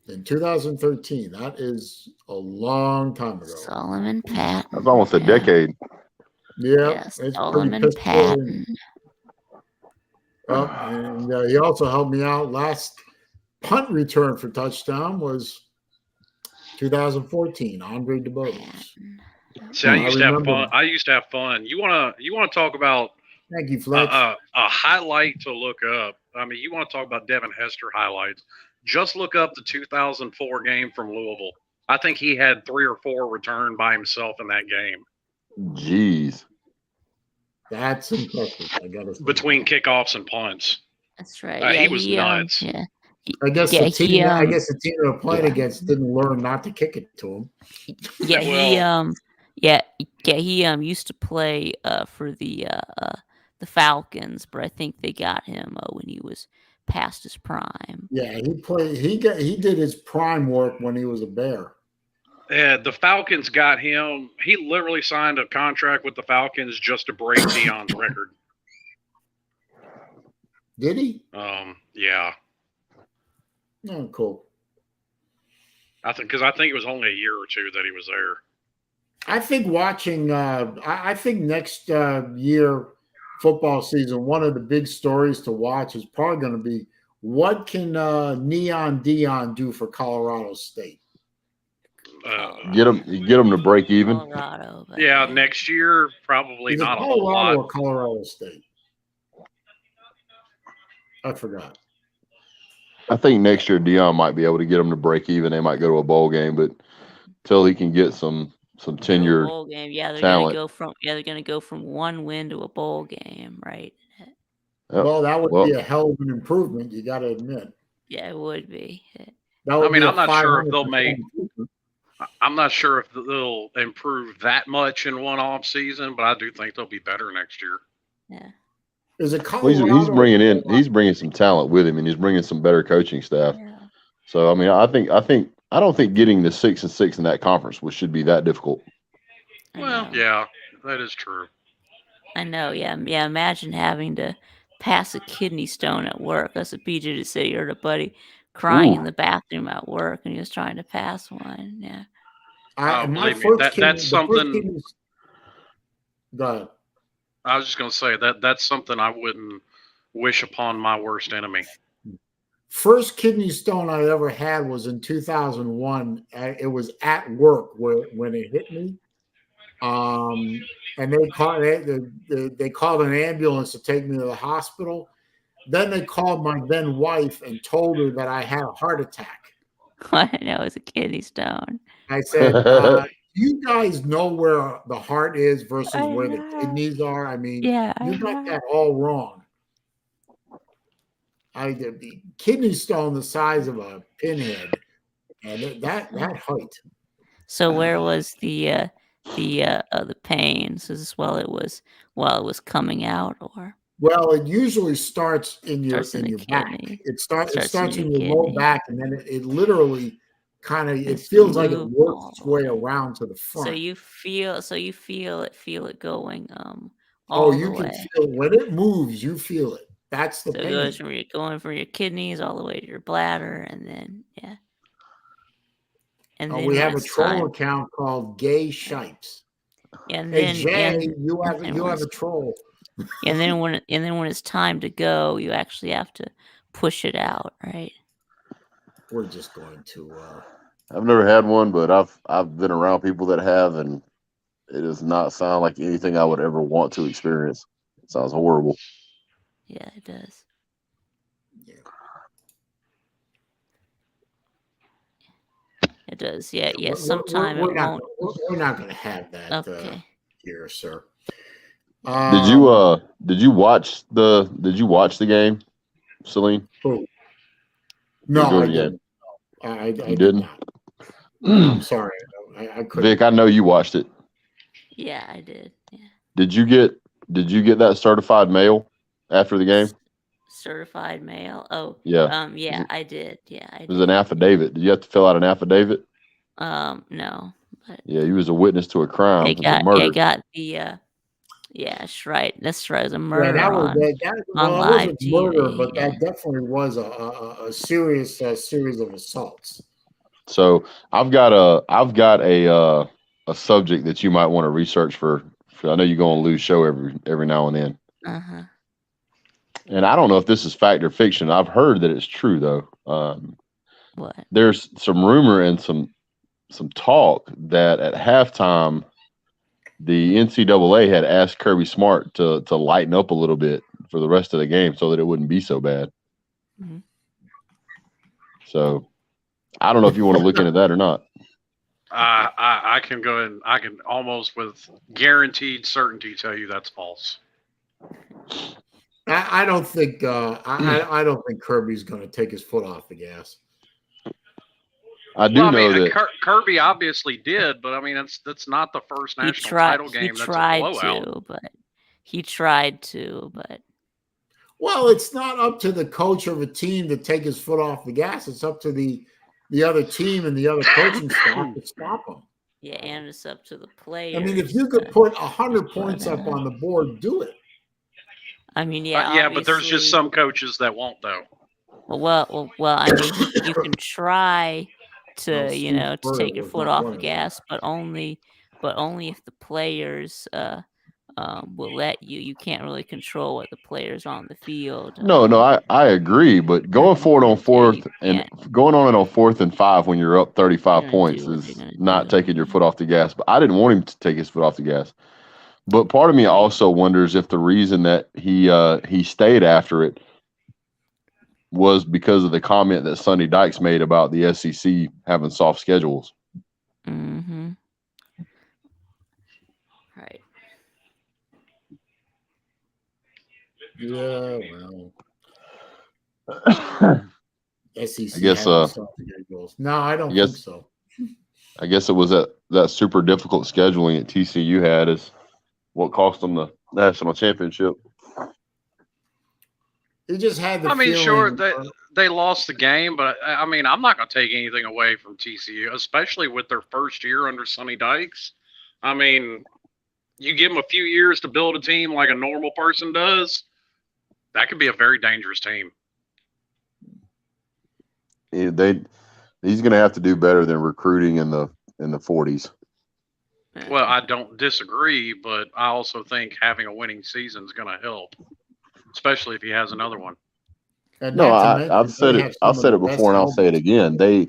in 2013. That is a long time ago. Solomon Patton. That's almost a decade. Yeah, yes, Solomon Patton. And he also helped me out. Last punt return for touchdown was 2014. Andre DeBose. See, I used to have fun. You wanna talk about? Thank you, Fletch. A highlight to look up. I mean, you want to talk about Devin Hester highlights? Just look up the 2004 game from Louisville. I think he had 3 or 4 returned by himself in that game. Jeez, that's impressive. I got to between kickoffs and punts. That's right. He was nuts. Yeah. I guess the team they're playing against didn't learn not to kick it to him. Yeah, he used to play for the Falcons, but I think they got him when he was past his prime. Yeah, he did his prime work when he was a Bear. Yeah, the Falcons got him. He literally signed a contract with the Falcons just to break Deion's record. Did he? Yeah. Oh, cool. I think it was only a year or two that he was there. I think watching. I think next year football season, one of the big stories to watch is probably going to be what can Neon Deion do for Colorado State. Get them to break even. Colorado, yeah, next year probably is not it a whole lot. Colorado or Colorado State? I forgot. I think next year Deion might be able to get them to break even. They might go to a bowl game, but until he can get some tenured bowl game, they're talent. They're gonna go from one win to a bowl game, right? Yep. Well, that would be a hell of an improvement. You got to admit. Yeah, it would be. I'm not sure if they'll make. I'm not sure if they'll improve that much in one off season, but I do think they'll be better next year. Yeah. Is it Colorado? He's bringing some talent with him, and he's bringing some better coaching staff. Yeah. So I mean, I don't think getting the 6-6 in that conference should be that difficult. Well, yeah, that is true. I know. Yeah. Imagine having to pass a kidney stone at work. That's what PJ just said. You heard a buddy crying in the bathroom at work, and he was trying to pass one. Yeah. Believe me, that's something. Go ahead. I was just going to say that's something I wouldn't wish upon my worst enemy. First kidney stone I ever had was in 2001. It was at work when it hit me. And they called an ambulance to take me to the hospital. Then they called my then wife and told her that I had a heart attack. I know it was a kidney stone. I said, you guys know where the heart is versus where the kidneys are? I mean, you got that all wrong. The kidney stone the size of a pinhead, and that height. So where was the pains as well? It was coming out, or well, it usually starts in your back. kidney. It starts in your kidney. low back, and then it literally kind of it feels like it works its way around to the front. So you feel it going all you can feel it. When it moves, you feel it. That's the pain. It goes going from your kidneys all the way to your bladder, and then and then we have a troll account called Gay Shipes. And hey, then Jay, you have a troll. And then when it's time to go, you actually have to push it out, right? We're just going to. I've never had one, but I've been around people that have, and it does not sound like anything I would ever want to experience. It sounds horrible. Yeah, it does. Yeah. It does. Yeah, yeah. Sometime we're not going to have that here, sir. Did you watch the game, Saleen? No, I didn't. I didn't. I'm sorry. I couldn't. Vic, I know you watched it. Yeah, I did. Yeah. Did you get that certified mail after the game? Certified mail? Oh, yeah. Yeah, I did. Yeah, I did. It was an affidavit. Did you have to fill out an affidavit? No. But yeah, you was a witness to a crime. I got the. Yeah, that's right. That's right. It was a murder. Yeah, that was a murder, but that definitely was a serious series of assaults. So I've got a subject that you might want to research for. I know you're going to lose show every now and then. Uh-huh. And I don't know if this is fact or fiction. I've heard that it's true though. What? There's some rumor and some talk that at halftime, the NCAA had asked Kirby Smart to lighten up a little bit for the rest of the game so that it wouldn't be so bad. Mm-hmm. So I don't know if you want to look into that or not. I can go and I can almost with guaranteed certainty tell you that's false. I don't think I don't think Kirby's going to take his foot off the gas. I do know that Kirby obviously did, but I mean that's not the first national title game that's a blowout. He tried to, but well, it's not up to the coach of a team to take his foot off the gas. It's up to the other team and the other coaching staff to stop him. Yeah, and it's up to the players. I mean, if you could put 100 points up on the board, do it. I mean, but there's just some coaches that won't, though. Well. I mean, you can try to, to take your foot off the gas, but only if the players will let you. You can't really control what the players on the field. No, I agree, but going forward on fourth and going on it on 4th and 5 when you're up 35 points is not taking your foot off the gas. But I didn't want him to take his foot off the gas. But part of me also wonders if the reason that he stayed after it was because of the comment that Sonny Dykes made about the SEC having soft schedules. Mm-hmm. Right. Yeah, well. SEC I guess no, I don't think so. I guess it was that super difficult scheduling at TCU had is what cost them the national championship. They just had the feeling, sure, they lost the game, but I mean, I'm not going to take anything away from TCU, especially with their first year under Sonny Dykes. I mean, you give them a few years to build a team like a normal person does, that could be a very dangerous team. Yeah, he's going to have to do better than recruiting in the 40s. Well, I don't disagree, but I also think having a winning season is going to help, especially if he has another one. No, I've said it. I've said it before, and I'll say it again. They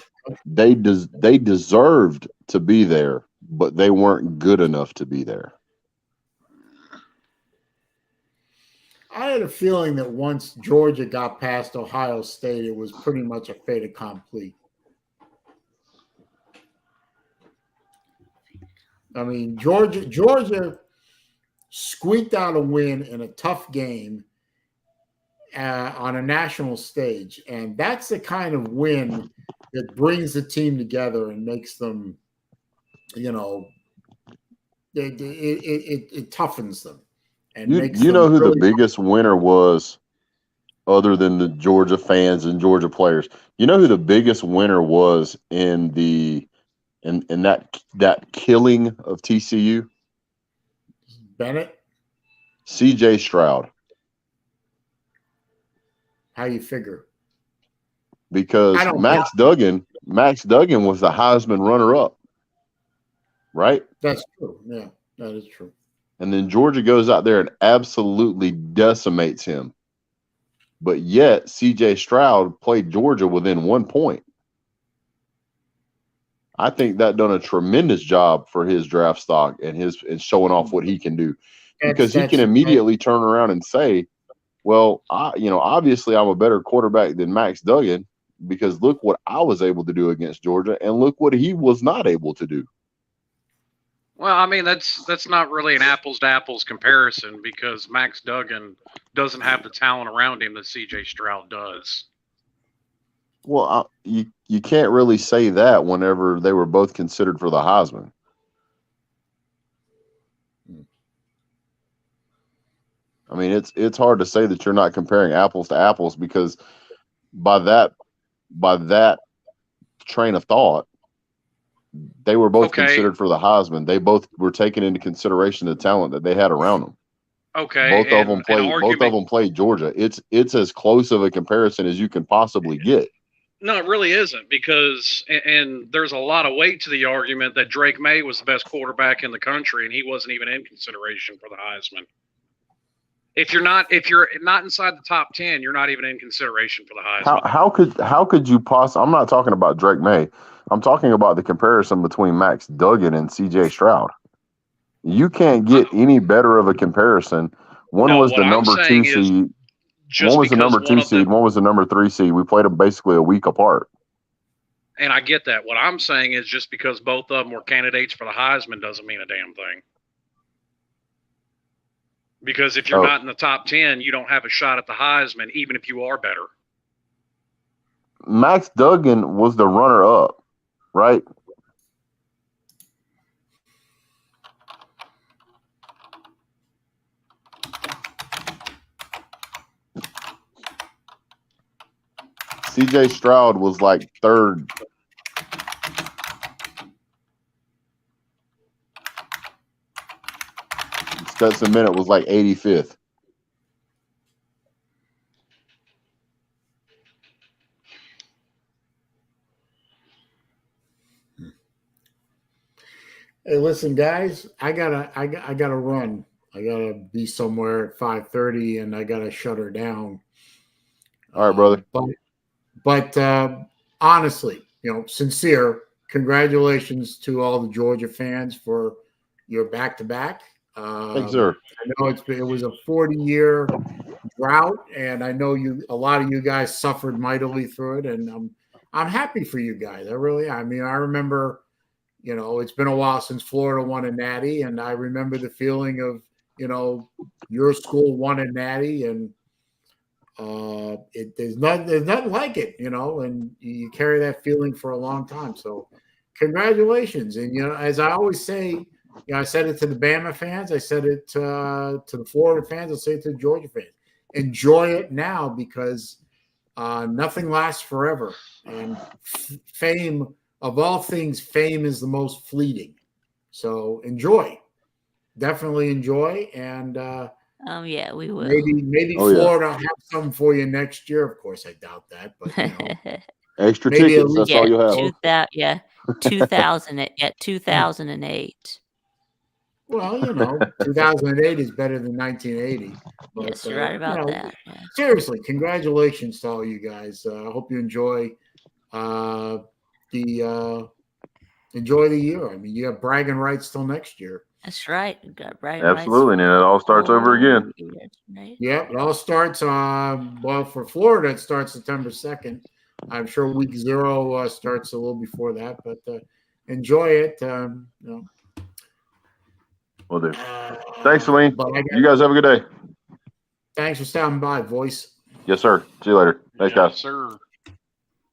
deserved to be there but they weren't good enough to be there. I had a feeling that once Georgia got past Ohio State, it was pretty much a fait accompli. I mean, Georgia squeaked out a win in a tough game on a national stage, and that's the kind of win that brings the team together and makes them, you know, it toughens them and makes You them know who really the biggest winner was, other than the Georgia fans and Georgia players? You know who the biggest winner was in that killing of TCU? Bennett. CJ Stroud. How you figure? Because Max Duggan was the Heisman runner-up, right? That's true. Yeah, that is true. And then Georgia goes out there and absolutely decimates him. But yet CJ Stroud played Georgia within 1 point. I think that done a tremendous job for his draft stock and showing off what he can do, because he can immediately turn around and say, well, obviously I'm a better quarterback than Max Duggan, because look what I was able to do against Georgia and look what he was not able to do. Well, I mean, that's not really an apples to apples comparison, because Max Duggan doesn't have the talent around him that CJ Stroud does. Well, you can't really say that whenever they were both considered for the Heisman. I mean, it's hard to say that you're not comparing apples to apples, because by that train of thought, they were both considered for the Heisman. They both were taking into consideration the talent that they had around them. Okay, both of them played Georgia. It's as close of a comparison as you can possibly get. No, it really isn't, because and there's a lot of weight to the argument that Drake May was the best quarterback in the country, and he wasn't even in consideration for the Heisman. If you're not inside the top 10, you're not even in consideration for the Heisman. How could you possibly? I'm not talking about Drake May. I'm talking about the comparison between Max Duggan and CJ Stroud. You can't get any better of a comparison. One was the number 2 seed. One was the number 2 seed. One was the number 3 seed. We played them basically a week apart. And I get that. What I'm saying is, just because both of them were candidates for the Heisman doesn't mean a damn thing. Because if you're not in the top 10, you don't have a shot at the Heisman, even if you are better. Max Duggan was the runner-up, right? CJ Stroud was like third. Stetson Bennett was like 85th. Hey, listen, guys, I gotta run. I gotta be somewhere at 5:30, and I gotta shut her down. All right, brother. But honestly, sincere congratulations to all the Georgia fans for your back-to-back. Thanks, sir. I know it was a 40-year drought, and I know a lot of you guys suffered mightily through it, and I'm happy for you guys. I really, I mean, I remember, it's been a while since Florida won a Natty, and I remember the feeling of, your school won a Natty, and there's nothing like it, and you carry that feeling for a long time. So congratulations. And, as I always say, I said it to the Bama fans, I said it to the Florida fans, I'll say it to the Georgia fans. Enjoy it now, because nothing lasts forever. And fame, of all things, fame is the most fleeting. So enjoy. Definitely enjoy. And yeah, we will. Maybe Florida will have something for you next year. Of course, I doubt that, but extra tickets. That's all you have. 2008. Well, 2008 is better than 1980. But, yes, you're right about that. Yeah. Seriously, congratulations to all you guys. I hope you enjoy the enjoy the year. I mean, you have bragging rights till next year. That's right. We've got bragging Absolutely, rights and it all starts over again. right? Yeah, it all starts. Well, for Florida, it starts September 2nd. I'm sure week 0 starts a little before that, but enjoy it. You know. Will do. Thanks, Saleen. You guys have a good day. Thanks for stopping by, voice. Yes, sir. See you later. Thanks, Yes, guys. sir.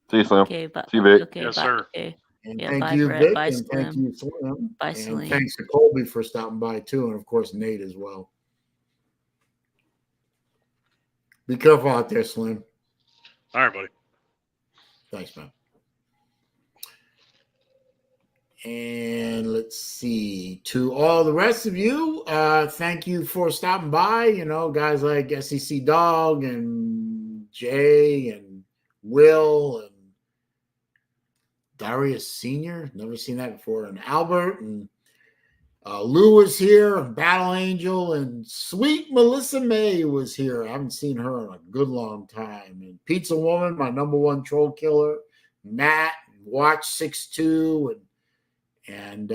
See you, Slim. Okay, bye. See you, Vic. Okay, Yes, bye. sir. Okay. And Yeah, thank bye, you, Brett. Vic, Bye, and thank Slim. you, Slim. Bye, And Saleen. thanks to Colby for stopping by, too, and, of course, Nate as well. Be careful out there, Slim. All right, buddy. Thanks, man. And let's see. To all the rest of you, thank you for stopping by. You know, guys like SEC Dog and Jay and Will and Darius Sr. Never seen that before. And Albert and Lou was here, and Battle Angel, and sweet Melissa May was here. I haven't seen her in a good long time. And Pizza Woman, my #1 troll killer, Matt, Watch 62, and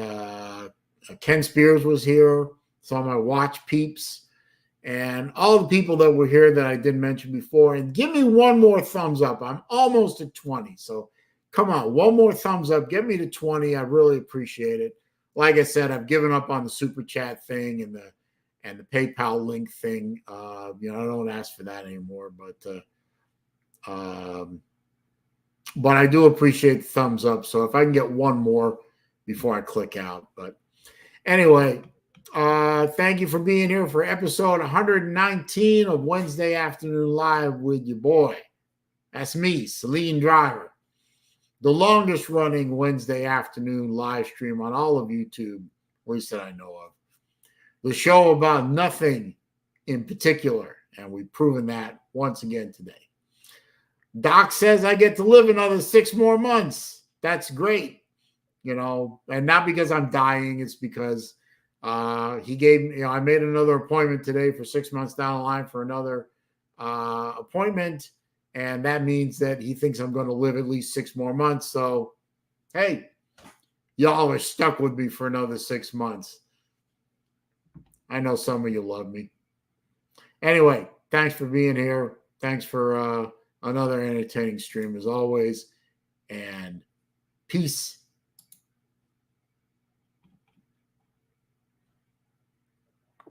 Ken Spears was here. Some of my Watch peeps, and all the people that were here that I didn't mention before. And give me one more thumbs up. I'm almost at 20, so come on, one more thumbs up. Get me to 20. I really appreciate it. Like I said, I've given up on the super chat thing and the PayPal link thing. I don't ask for that anymore. But I do appreciate the thumbs up. So if I can get one more before I click out. But anyway, thank you for being here for episode 119 of Wednesday Afternoon Live with your boy. That's me, SaleenDriver. The longest running Wednesday afternoon live stream on all of YouTube, at least that I know of. The show about nothing in particular, and we've proven that once again today. Doc says I get to live another 6 more months. That's great, and not because I'm dying. It's because he gave me, I made another appointment today for 6 months down the line for another appointment. And that means that he thinks I'm going to live at least 6 more months. So, hey, y'all are stuck with me for another 6 months. I know some of you love me. Anyway, thanks for being here. Thanks for another entertaining stream as always. And peace